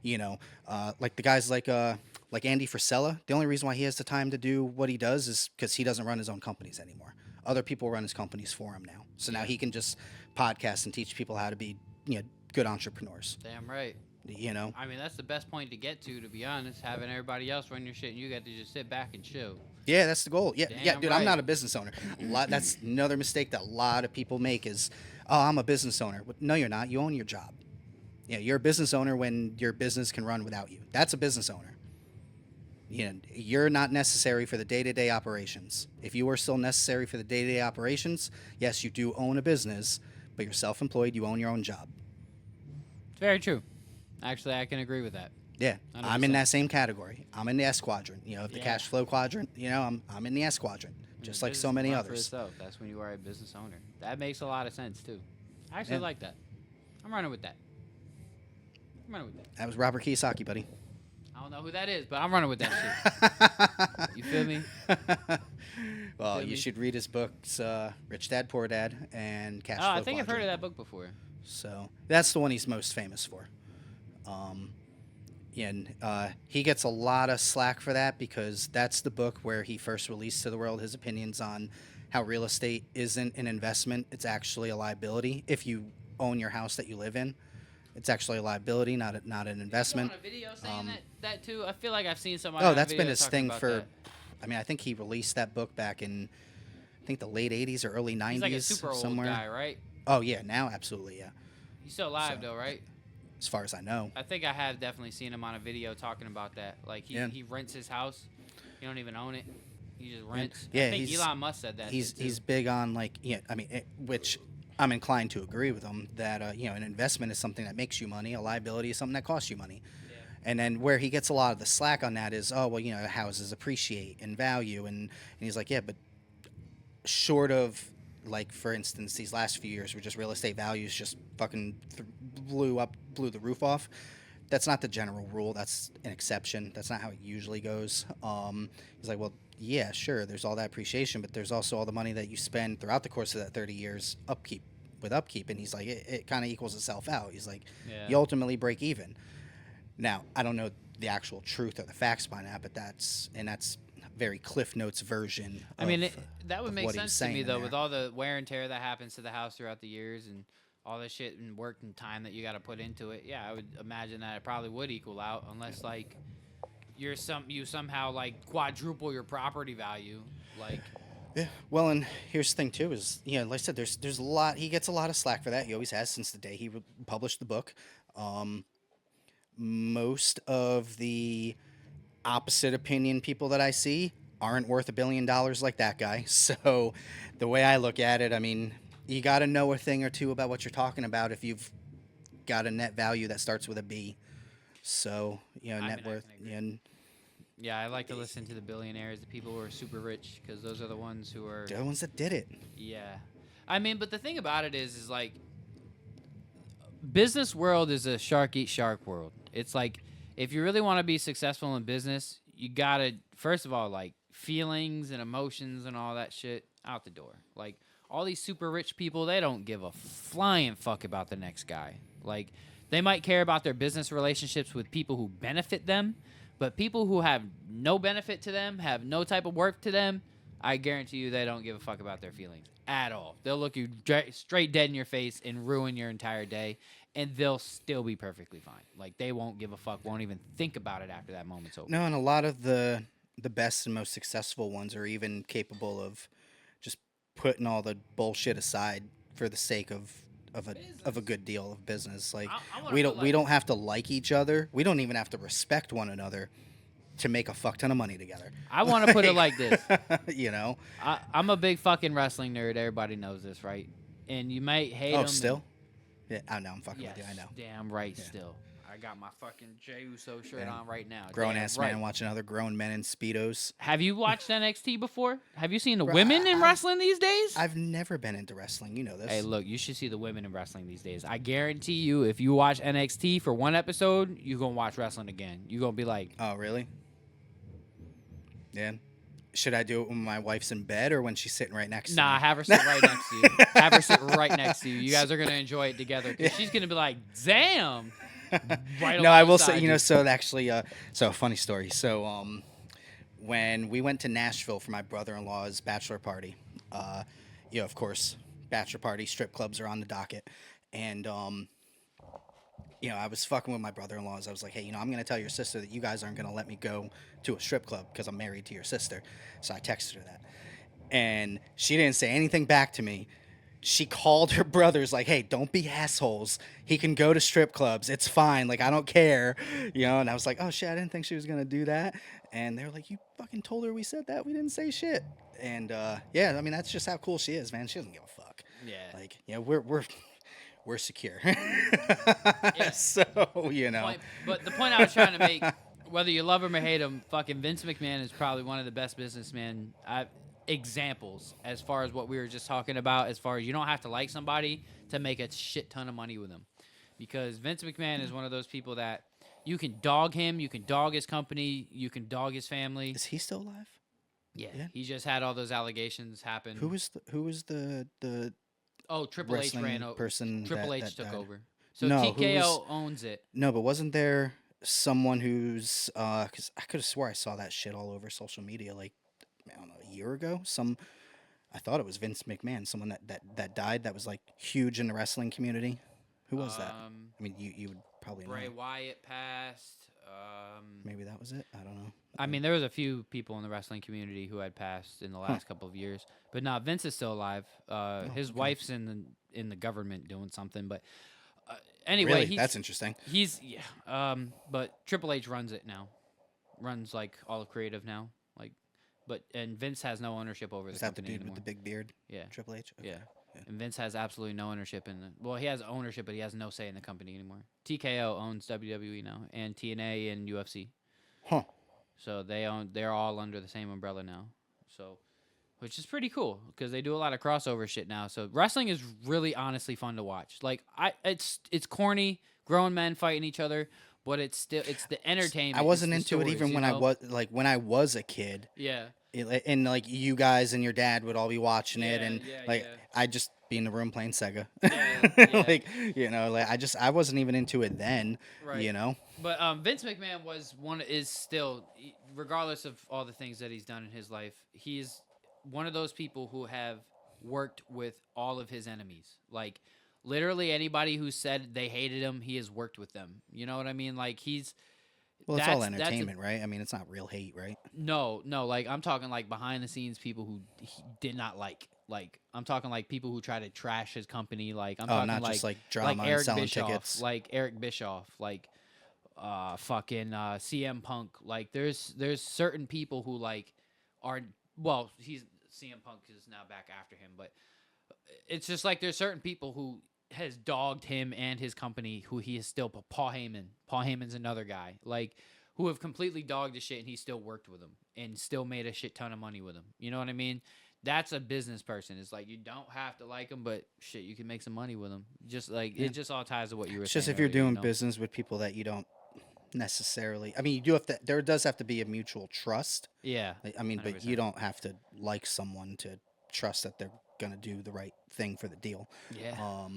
Like the guys like Andy Frisella. The only reason why he has the time to do what he does is because he doesn't run his own companies anymore. Other people run his companies for him now. So now he can just podcast and teach people how to be, good entrepreneurs. Damn right. I mean, that's the best point to get to be honest. Having everybody else run your shit and you got to just sit back and chill. Yeah, that's the goal. Yeah, Damn dude, right. I'm not a business owner. That's another mistake that a lot of people make is, oh, I'm a business owner. No, you're not. You own your job. Yeah, you're a business owner when your business can run without you. That's a business owner. You're not necessary for the day-to-day operations. If you are still necessary for the day-to-day operations, yes, you do own a business, but you're self-employed. You own your own job. It's very true. Actually, I can agree with that. Yeah, I'm in 100%. that same category. I'm in the S quadrant. Of the Yeah. cash flow quadrant. I'm in the S quadrant, just like so Business many run for others. itself. That's when you are a business owner. That makes a lot of sense too. I actually Yeah, like that. I'm running with that. I'm running with that. that was Robert Kiyosaki, buddy. I don't know who that is, but I'm running with that shit. You feel me? Well, Feel you me? should read his books, Rich Dad Poor Dad and Cash Oh, Flow I think I've heard of Quadrant. that book before. So that's the one he's most famous for. Um, and he gets a lot of slack for that because that's the book where he first released to the world his opinions on how real estate isn't an investment; it's actually a liability. If you own your house that you live in, it's actually a liability, not an investment. On a video saying Um, that too. I feel like I've seen somebody. Oh, on a that's been video his talking thing about for. that. I mean, I think he released that book back in, I think the late '80s or early '90s, He's like a super old somewhere. guy, right? Oh yeah, now absolutely yeah. He's still alive So, though, right? As far as I know. I think I have definitely seen him on a video talking about that. Like he rents his house. He don't even own it. He just rents. Yeah, I think Elon Musk said that. He's big on which I'm inclined to agree with him that an investment is something that makes you money, a liability is something that costs you money. Yeah. And then where he gets a lot of the slack on that is, oh well, houses appreciate in value, and he's like, yeah, but short of, like, for instance, these last few years where just real estate values just fucking blew the roof off. That's not the general rule. That's an exception. That's not how it usually goes. He's like, well, yeah, sure, there's all that appreciation, but there's also all the money that you spend throughout the course of that 30 years upkeep. And he's like, it kind of equals itself out. He's like, Yeah. you ultimately break even. Now, I don't know the actual truth or the facts behind that, but that's very Cliff Notes version. I mean, that would of make what he was sense to me saying though, there. with all the wear and tear that happens to the house throughout the years and all the shit and work and time that you got to put into it. Yeah, I would imagine that it probably would equal out unless like you somehow like quadruple your property value. Like, Yeah. Well, and here's the thing too is, like I said, there's a lot. He gets a lot of slack for that. He always has since the day he published the book. Most of the opposite opinion people that I see aren't worth $1 billion like that guy. So the way I look at it, I mean, you got to know a thing or two about what you're talking about if you've got a net value that starts with a B. So, net worth. And yeah, I like to listen to the billionaires, the people who are super rich, because those are the ones who are. they're the ones that did it. Yeah, I mean, but the thing about it is like, business world is a shark eat shark world. It's like, if you really want to be successful in business, you gotta first of all, like, feelings and emotions and all that shit out the door. Like, all these super rich people, they don't give a flying fuck about the next guy. Like, they might care about their business relationships with people who benefit them, but people who have no benefit to them, have no type of worth to them, I guarantee you they don't give a fuck about their feelings at all. They'll look you straight dead in your face and ruin your entire day, and they'll still be perfectly fine. Like, they won't give a fuck, won't even think about it after that moment's over. No, and a lot of the best and most successful ones are even capable of just putting all the bullshit aside for the sake of a good deal of business. Like, I we don't have to like each other. We don't even have to respect one another to make a fuck ton of money together. I want to put it like this. I'm a big fucking wrestling nerd. Everybody knows this, right? And you might hate Oh, them. still? Yeah, I know. I'm fucking Yes, with you. I know. damn right. Yeah. Still, I got my fucking Jey Uso shirt Yeah. on right now. Grown Damn ass right. man watching other grown men in speedos. Have you watched NXT before? Have you seen the Bro, women in I've- wrestling these days? I've never been into wrestling. You know this. Hey, look, you should see the women in wrestling these days. I guarantee you, if you watch NXT for one episode, you're going to watch wrestling again. You're going to be like, Oh, really? Yeah. Should I do it when my wife's in bed or when she's sitting right next to me? nah, have her sit right next to you. Have her sit right next to you. You guys are going to enjoy it together. 'Cause she's going to be like, damn. Right No, I will alongside say, you. so actually, so funny story. So, when we went to Nashville for my brother-in-law's bachelor party, of course, bachelor party, strip clubs are on the docket. And, I was fucking with my brother-in-laws. I was like, hey, I'm going to tell your sister that you guys aren't going to let me go to a strip club because I'm married to your sister. So I texted her that. And she didn't say anything back to me. She called her brothers like, hey, don't be assholes. He can go to strip clubs. It's fine. Like, I don't care. And I was like, oh, shit, I didn't think she was going to do that. And they were like, you fucking told her we said that? We didn't say shit. And, yeah, I mean, that's just how cool she is, man. She doesn't give a fuck. Yeah. Like, we're secure. Yeah. So But the point I was trying to make, whether you love him or hate him, fucking Vince McMahon is probably one of the best businessmen examples as far as what we were just talking about. As far as you don't have to like somebody to make a shit ton of money with them, because Vince McMahon is one of those people that you can dog him, you can dog his company, you can dog his family. Is he still alive? Yeah, Yeah. he just had all those allegations happen. Who was the Triple H wrestling ran over. person Triple H that took died? over. So No, TKO owns it. No, but wasn't there someone who's because I could have swore I saw that shit all over social media like I don't know a year ago. I thought it was Vince McMahon, someone that died that was like huge in the wrestling community. Who was that? I mean, you would probably Bray know. Wyatt passed. Maybe that was it. I don't know. I mean, there was a few people in the wrestling community who had passed in the last couple of years, but no, Vince is still alive. His okay. wife's in the government doing something, but anyway, Really? That's interesting. But Triple H runs it now, runs like all of creative now, like, and Vince has no ownership over Is the that the company dude anymore. with the big beard? Yeah, Triple H. Okay. yeah. And Vince has absolutely no ownership he has ownership, but he has no say in the company anymore. TKO owns WWE now, and TNA and UFC. Huh. So they're all under the same umbrella now. So, which is pretty cool because they do a lot of crossover shit now. So wrestling is really honestly fun to watch. Like it's corny, grown men fighting each other, but it's the entertainment. I wasn't it's the into it stories, even when I was a kid. Yeah. And like you guys and your dad would all be watching it, and yeah. I'd just be in the room playing Sega. Yeah. Like I wasn't even into it then. Right. But Vince McMahon is still, regardless of all the things that he's done in his life, he's one of those people who have worked with all of his enemies. Like literally anybody who said they hated him, he has worked with them. You know what I mean? Like Well, it's all entertainment, right? I mean, it's not real hate, right? No. Like I'm talking like behind the scenes people who he did not like. Like I'm talking like people who try to trash his company. Like I'm talking not like just like drama like and Eric selling Bischoff, tickets. like Eric Bischoff, like fucking CM Punk. Like there's certain people who like are he's CM Punk is now back after him, but it's just like there's certain people who has dogged him and his company who he is still Paul Heyman. Paul Heyman's another guy. Like who have completely dogged his shit and he still worked with him and still made a shit ton of money with him. You know what I mean? That's a business person. It's like you don't have to like them, but shit, you can make some money with them. Just like it just all ties to what you were It's saying. just if you're earlier, doing business with people that you don't necessarily. I mean, you do have to. There does have to be a mutual trust. Yeah. I mean, but 100%. you don't have to like someone to trust that they're gonna do the right thing for the deal. Yeah.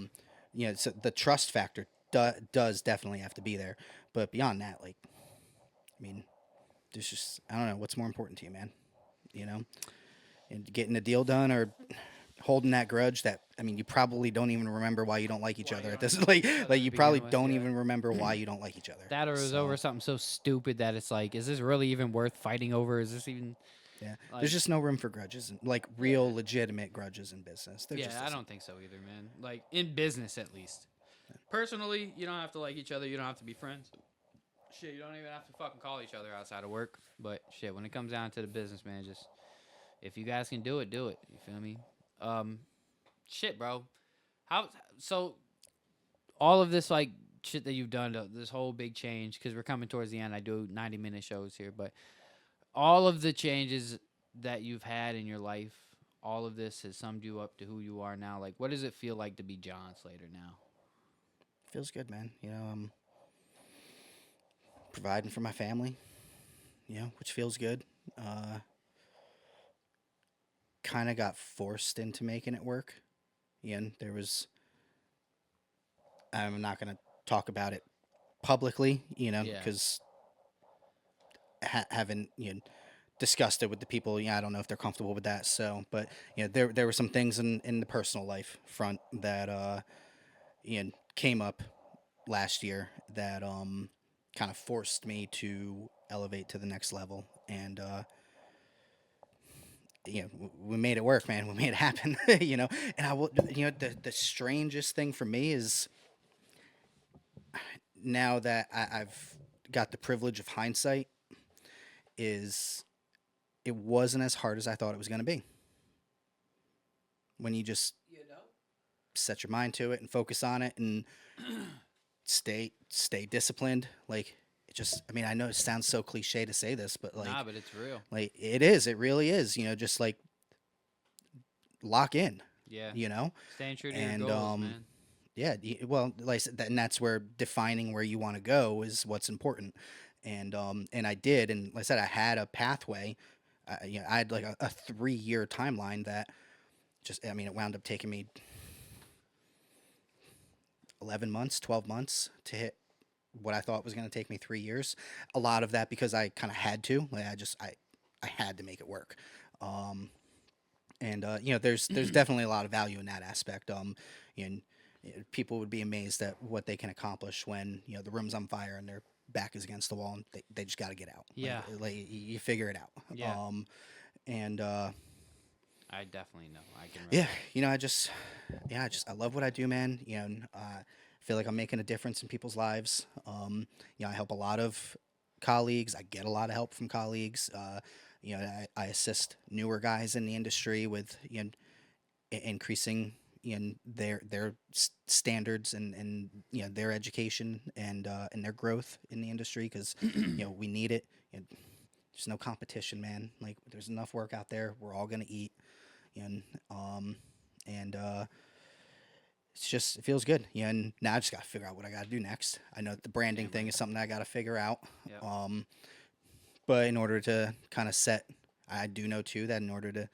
So the trust factor does definitely have to be there. But beyond that, like, I mean, there's just I don't know what's more important to you, man. You know, and getting the deal done or holding that grudge that I mean you probably don't even remember why you don't like each other at this like you probably don't even remember why you don't like each other. That or it was over something so stupid that it's like, is this really even worth fighting over? Is this even? Yeah, like, there's just no room for grudges, like real legitimate grudges in business. I don't think so either, man. Like in business, at least. Personally, you don't have to like each other. You don't have to be friends. Shit, you don't even have to fucking call each other outside of work. But shit, when it comes down to the business, man, just if you guys can do it, do it. You feel me? Shit, bro. So all of this like shit that you've done, this whole big change, because we're coming towards the end. I do 90-minute shows here, but all of the changes that you've had in your life, all of this has summed you up to who you are now. Like, what does it feel like to be John Slater now? Feels good, man. You know, I'm providing for my family, you know, which feels good. Kind of got forced into making it work. Ian, I'm not going to talk about it publicly, you know, because haven't, you know, discussed it with the people. Yeah, I don't know if they're comfortable with that. So, but, you know, there were some things in the personal life front that, Ian came up last year that, kind of forced me to elevate to the next level. And, you know, we made it work, man. We made it happen, you know. And I will, you know, the strangest thing for me is now that I've got the privilege of hindsight, is it wasn't as hard as I thought it was going to be. When you just, set your mind to it and focus on it and stay disciplined. Like it just, I mean, I know it sounds so cliche to say this, but Nah, but it's real. like it is, it really is. Just like lock in. Yeah. You know, Staying true to and your goals, man. yeah, well, like I said, and that's where defining where you want to go is what's important. And I did, and like I said, I had a pathway. I had like a 3 year timeline that just, I mean, it wound up taking me 11 months, 12 months to hit what I thought was going to take me 3 years. A lot of that because I kind of had to, like I had to make it work. And there's definitely a lot of value in that aspect. And people would be amazed at what they can accomplish when the room's on fire and their back is against the wall and they just got to get out. Yeah. Like you figure it out. Yeah. And I definitely know. I can. yeah, I love what I do, man. I feel like I'm making a difference in people's lives. I help a lot of colleagues. I get a lot of help from colleagues. I assist newer guys in the industry with increasing their standards and their education and their growth in the industry because we need it. There's no competition, man. Like there's enough work out there. We're all gonna eat, and it feels good. And now I just gotta figure out what I gotta do next. I know the branding thing is something I gotta figure out. Yep. But in order to kind of I do know too that in order to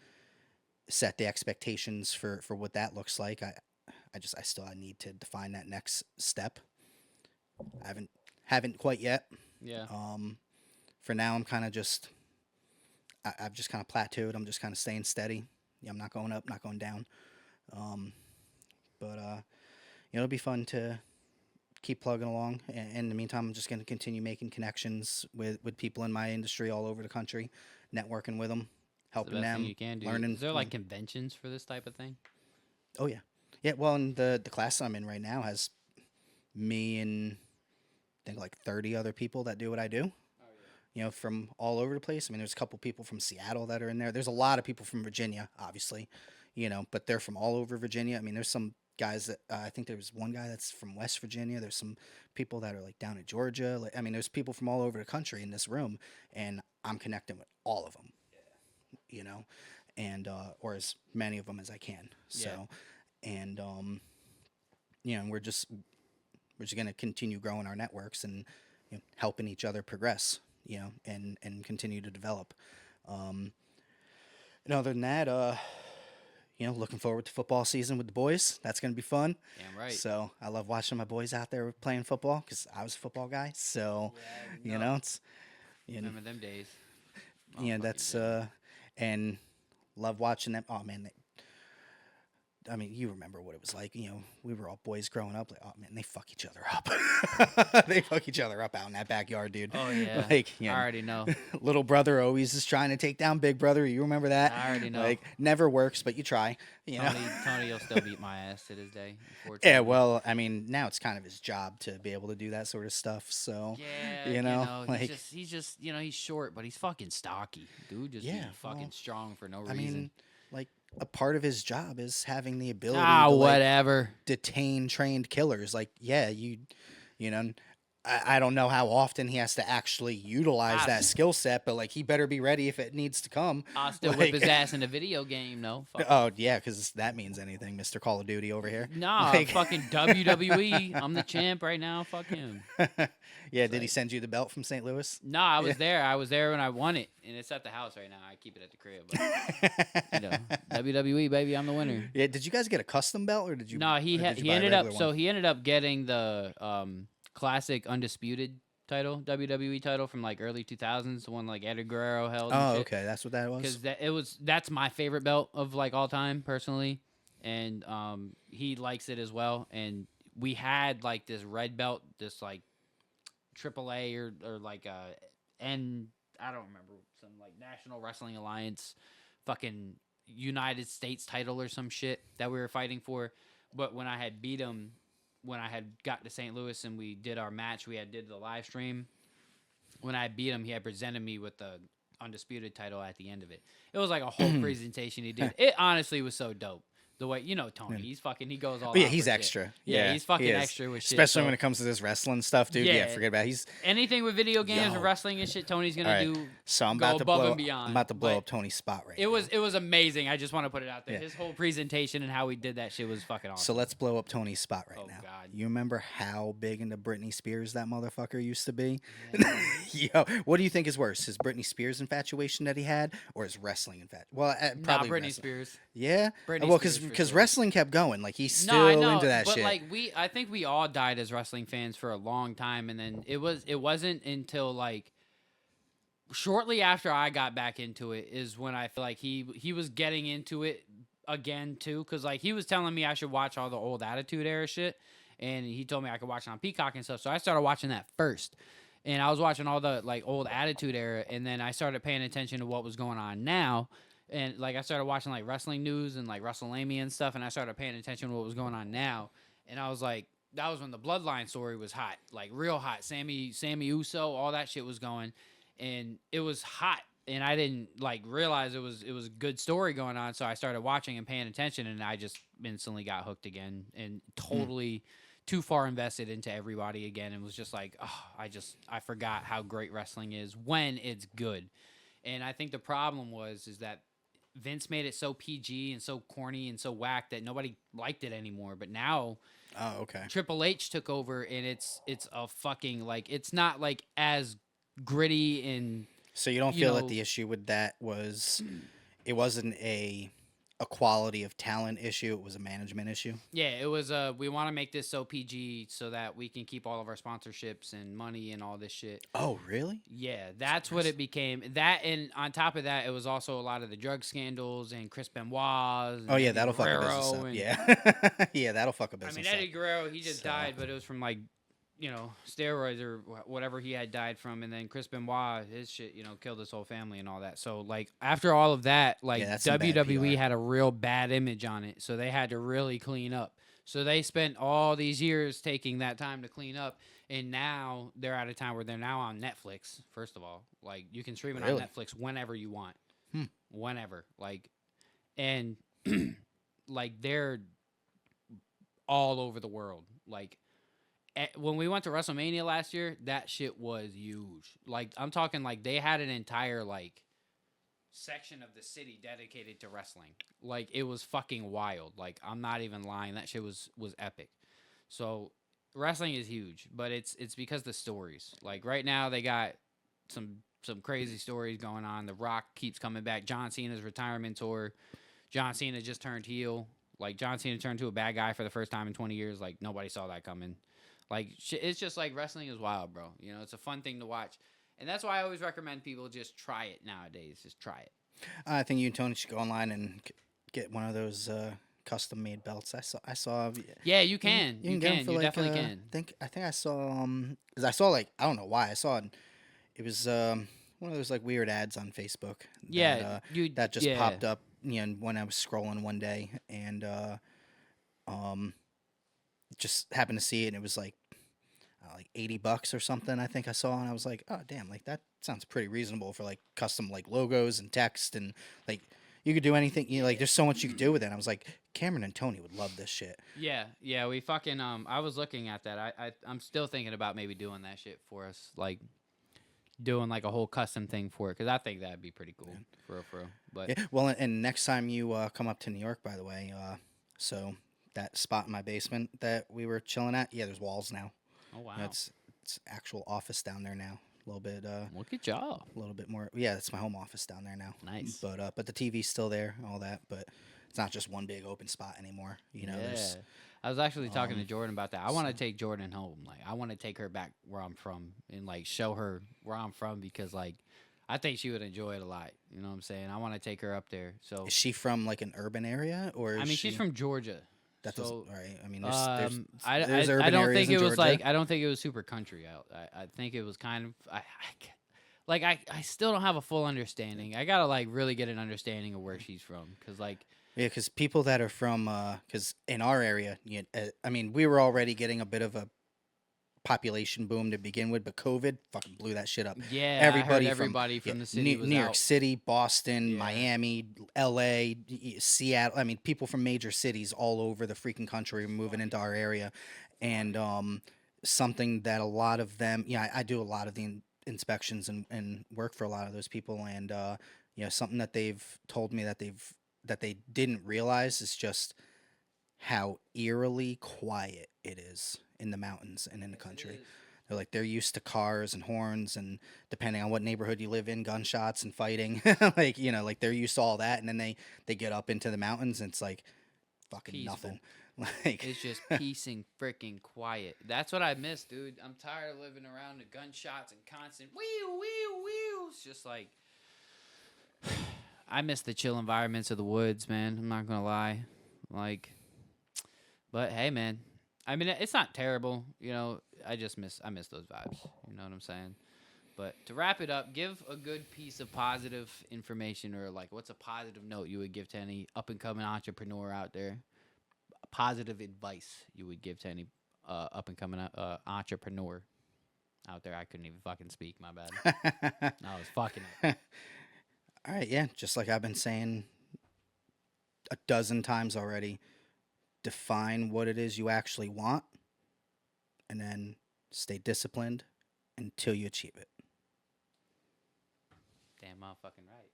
set the expectations for what that looks like, I need to define that next step. I haven't quite yet. Yeah. For now, I'm kind of just I've just kind of plateaued. I'm just kind of staying steady. I'm not going up, not going down. But it'll be fun to keep plugging along. And in the meantime, I'm just going to continue making connections with people in my industry all over the country, networking with them, helping them, you can do. learning. Is there like conventions for this type of thing? Oh yeah, yeah. Well, and the class I'm in right now has me and I think like 30 other people that do what I do. From all over the place. I mean, there's a couple people from Seattle that are in there. There's a lot of people from Virginia, obviously, but they're from all over Virginia. I mean, there's some guys that I think there was one guy that's from West Virginia. There's some people that are like down in Georgia. Like, I mean, there's people from all over the country in this room, and I'm connecting with all of them, and or as many of them as I can. So, and and we're just going to continue growing our networks and helping each other progress. And continue to develop. And other than that, looking forward to football season with the boys. That's going to be fun. Damn right. So I love watching my boys out there playing football because I was a football guy. So, it's, remember them days. that's, and love watching them. Oh man, I mean, you remember what it was like. We were all boys growing up. Like, oh man, they fuck each other up. They fuck each other up out in that backyard, dude. Oh yeah. Like, I already know. Little brother always is trying to take down big brother. You remember that? I already know. Like, never works, but you try. Tony will still beat my ass to this day. Yeah, well, I mean, now it's kind of his job to be able to do that sort of stuff. So, like he's just he's short, but he's fucking stocky, dude. Just fucking strong for no reason. I mean, like a part of his job is having the ability to detain trained killers. Like, yeah, you know, I don't know how often he has to actually utilize that skill set, but like he better be ready if it needs to come. I'll still whip his ass in a video game, no. Oh yeah, because that means anything, Mr. Call of Duty over here. Nah, fucking WWE. I'm the champ right now. Fuck him. Yeah, did he send you the belt from St. Louis? No, I was there. I was there when I won it, and it's at the house right now. I keep it at the crib. But, WWE, baby, I'm the winner. Yeah, did you guys get a custom belt or did you? No, he ended up getting the classic undisputed title, WWE title from like early 2000s, the one like Eddie Guerrero held. Oh, okay, that's what that was. Because that's my favorite belt of like all time personally, and he likes it as well. And we had like this red belt, this like AAA or like I don't remember, some like National Wrestling Alliance, fucking United States title or some shit that we were fighting for. But when I had beat him, when I had got to St. Louis and we did our match, did the live stream. When I beat him, he had presented me with the undisputed title at the end of it. It was like a whole presentation he did. It honestly was so dope. The way Tony, he goes all But yeah, out he's for shit. extra. Yeah, he's fucking he is. extra with shit. Especially so when it comes to this wrestling stuff, dude. Yeah, forget about it. He's anything with video games Yo. and wrestling and shit. Tony's gonna all right. do. So I'm go about to above blow. and beyond. I'm about to blow But up Tony's spot right It now. was amazing. I just want to put it out there. Yeah. His whole presentation and how he did that shit was fucking awesome. So let's blow up Tony's spot right Oh, now. God. You remember how big into Britney Spears that motherfucker used to be? Yeah. Yo, what do you think is worse, his Britney Spears infatuation that he had, or his wrestling infatuation? Well, probably Britney wrestling. Spears. Yeah. Britney Well, Spears for because sure. wrestling kept going. Like he's still No, I know, into that but shit. like I think we all died as wrestling fans for a long time, and then it wasn't until like shortly after I got back into it is when I feel like he was getting into it again too, because like he was telling me I should watch all the old Attitude Era shit, and he told me I could watch it on Peacock and stuff, so I started watching that first. And I was watching all the like old Attitude Era, and then I started paying attention to what was going on now. And like I started watching like wrestling news and like WrestleMania and stuff, and I started paying attention to what was going on now. And I was like, that was when the Bloodline story was hot, like real hot. Sammy Uso, all that shit was going, and it was hot. And I didn't like realize it was a good story going on, so I started watching and paying attention, and I just instantly got hooked again and totally too far invested into everybody again, and was just like, oh, I forgot how great wrestling is when it's good. And I think the problem is that Vince made it so PG and so corny and so whack that nobody liked it anymore. But now, Oh, okay. Triple H took over, and it's a fucking like it's not like as gritty and So you don't feel that the issue with that was it wasn't a quality of talent issue, it was a management issue? yeah, it was we want to make this so PG so that we can keep all of our sponsorships and money and all this shit. Oh, really? Yeah, that's what it became. That, and on top of that, it was also a lot of the drug scandals and Chris Benoit's. And Oh, yeah, Eddie that'll fuck a Guerrero business up. and- Yeah. Yeah, that'll fuck a I business mean, up. Eddie Guerrero, he just So- died, but it was from like, steroids or whatever he had died from. And then Chris Benoit, his shit, killed his whole family and all that. So like after all of that, like Yeah, that's some bad WWE PR. had a real bad image on it. So they had to really clean up. So they spent all these years taking that time to clean up. And now they're at a time where they're now on Netflix, first of all. Like, you can stream it Really? on Netflix whenever you want. Hmm. Whenever. Like, and, like, they're all over the world. Like, when we went to WrestleMania last year, that shit was huge. Like, I'm talking, like, they had an entire, like, section of the city dedicated to wrestling. Like, it was fucking wild. Like, I'm not even lying. That shit was epic. So wrestling is huge, but it's because the stories. Like right now they got some crazy stories going on. The Rock keeps coming back. John Cena's retirement tour. John Cena just turned heel. Like John Cena turned to a bad guy for the first time in 20 years. Like nobody saw that coming. Like it's just like wrestling is wild, bro. It's a fun thing to watch. And that's why I always recommend people just try it nowadays. Just try it. I think you and Tony should go online and get one of those custom made belts. I saw. Yeah, you can. You get 'em can. for You like, definitely can. I think I saw because I saw like I don't know why I saw it. It was one of those like weird ads on Facebook. Yeah, that just popped up. When I was scrolling one day and just happened to see it and it was like $80 or something. I think I saw and I was like, oh damn, like that sounds pretty reasonable for like custom like logos and text and like. You could do anything. Like there's so much you could do with it. I was like, Cameron and Tony would love this shit. Yeah. We fucking I was looking at that. I'm still thinking about maybe doing that shit for us, like doing like a whole custom thing for it, because I think that'd be pretty cool for real. But Yeah. Well, and next time you come up to New York, by the way, so that spot in my basement that we were chilling at, yeah, there's walls now. oh wow, It's actual office down there now. A little bit. look at y'all. A little bit more. Yeah, it's my home office down there now. Nice. But the TV's still there, all that. But it's not just one big open spot anymore. There's I was actually talking to Jordan about that. I want to take Jordan home. Like, I want to take her back where I'm from and like show her where I'm from, because like I think she would enjoy it a lot. You know what I'm saying? I want to take her up there. So Is she from like an urban area or? Is she's from Georgia. That so, doesn't. All right. I mean, there's I urban don't areas think in it was Georgia. like I don't think it was super country out. I think it was kind of I still don't have a full understanding. I gotta like really get an understanding of where she's from, because like Yeah, because people that are from, because in our area, I mean, we were already getting a bit of a population boom to begin with, but COVID fucking blew that shit up. Yeah, Everybody I heard everybody from the city New, was New York out. City, Boston, Yeah. Miami, LA, Seattle. I mean, people from major cities all over the freaking country are moving into our area, and something that a lot of them, I do a lot of the inspections and work for a lot of those people, and something that they've told me that they didn't realize is just how eerily quiet it is in the mountains and in the country. They're like, they're used to cars and horns, and depending on what neighborhood you live in, gunshots and fighting. Like, like they're used to all that, and then they get up into the mountains and it's like fucking Peaceful. nothing. Like, It's just peace and freaking quiet. That's what I miss, dude. I'm tired of living around the gunshots and constant wee wee wee. It's just like I miss the chill environments of the woods, man. I'm not gonna lie, like, but hey, man. I mean, it's not terrible, I miss those vibes. You know what I'm saying? But to wrap it up, give a good piece of positive information, or like, what's a positive note you would give to any up and coming entrepreneur out there? Positive advice you would give to any up and coming entrepreneur out there. I couldn't even fucking speak. My bad. I was fucking it. all right, yeah, just like I've been saying a dozen times already, define what it is you actually want, and then stay disciplined until you achieve it. Damn motherfucking right.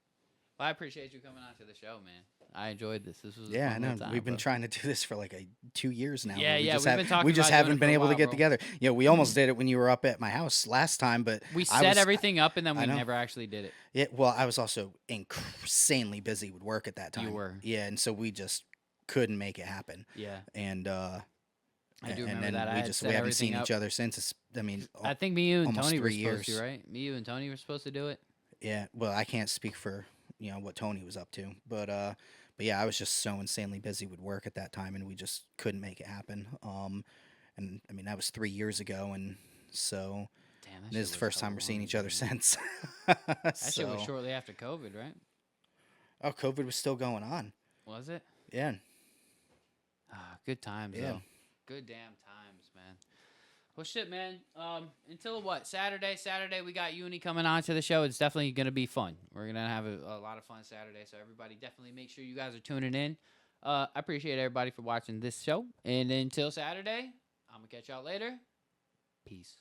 Well, I appreciate you coming on to the show, man. I enjoyed this. This was a Yeah, I fun know. little time, We've been bro. trying to do this for like 2 years now. Yeah, but yeah, we've been talking we just about doing haven't it been for a able to while, get bro. together. We almost did it when you were up at my house last time, but We I set was- everything up, and then I we know. never actually did it. Yeah, well, I was also insanely busy with work at that time. You were. Yeah, and so we just couldn't make it happen. Yeah. And I do and remember then that. I we had just set we haven't everything seen up. each other since. I think me, you, and almost Tony were 3 supposed to, years. right? Me, you, and Tony were supposed to do it. Yeah, well, I can't speak for what Tony was up to, but yeah, I was just so insanely busy with work at that time, and we just couldn't make it happen. And I mean that was 3 years ago, and so Damn, that this is shit the was first time hella we're seeing long each ago, other man. since. That shit was shortly after COVID, right? Oh, COVID was still going on. Was it? Yeah, Ah, good times, Yeah. though. Good damn times, man. Well, shit, man. Until what? Saturday, we got Uni coming on to the show. It's definitely going to be fun. We're going to have a lot of fun Saturday, so everybody definitely make sure you guys are tuning in. I appreciate everybody for watching this show. And until Saturday, I'm going to catch y'all later. Peace.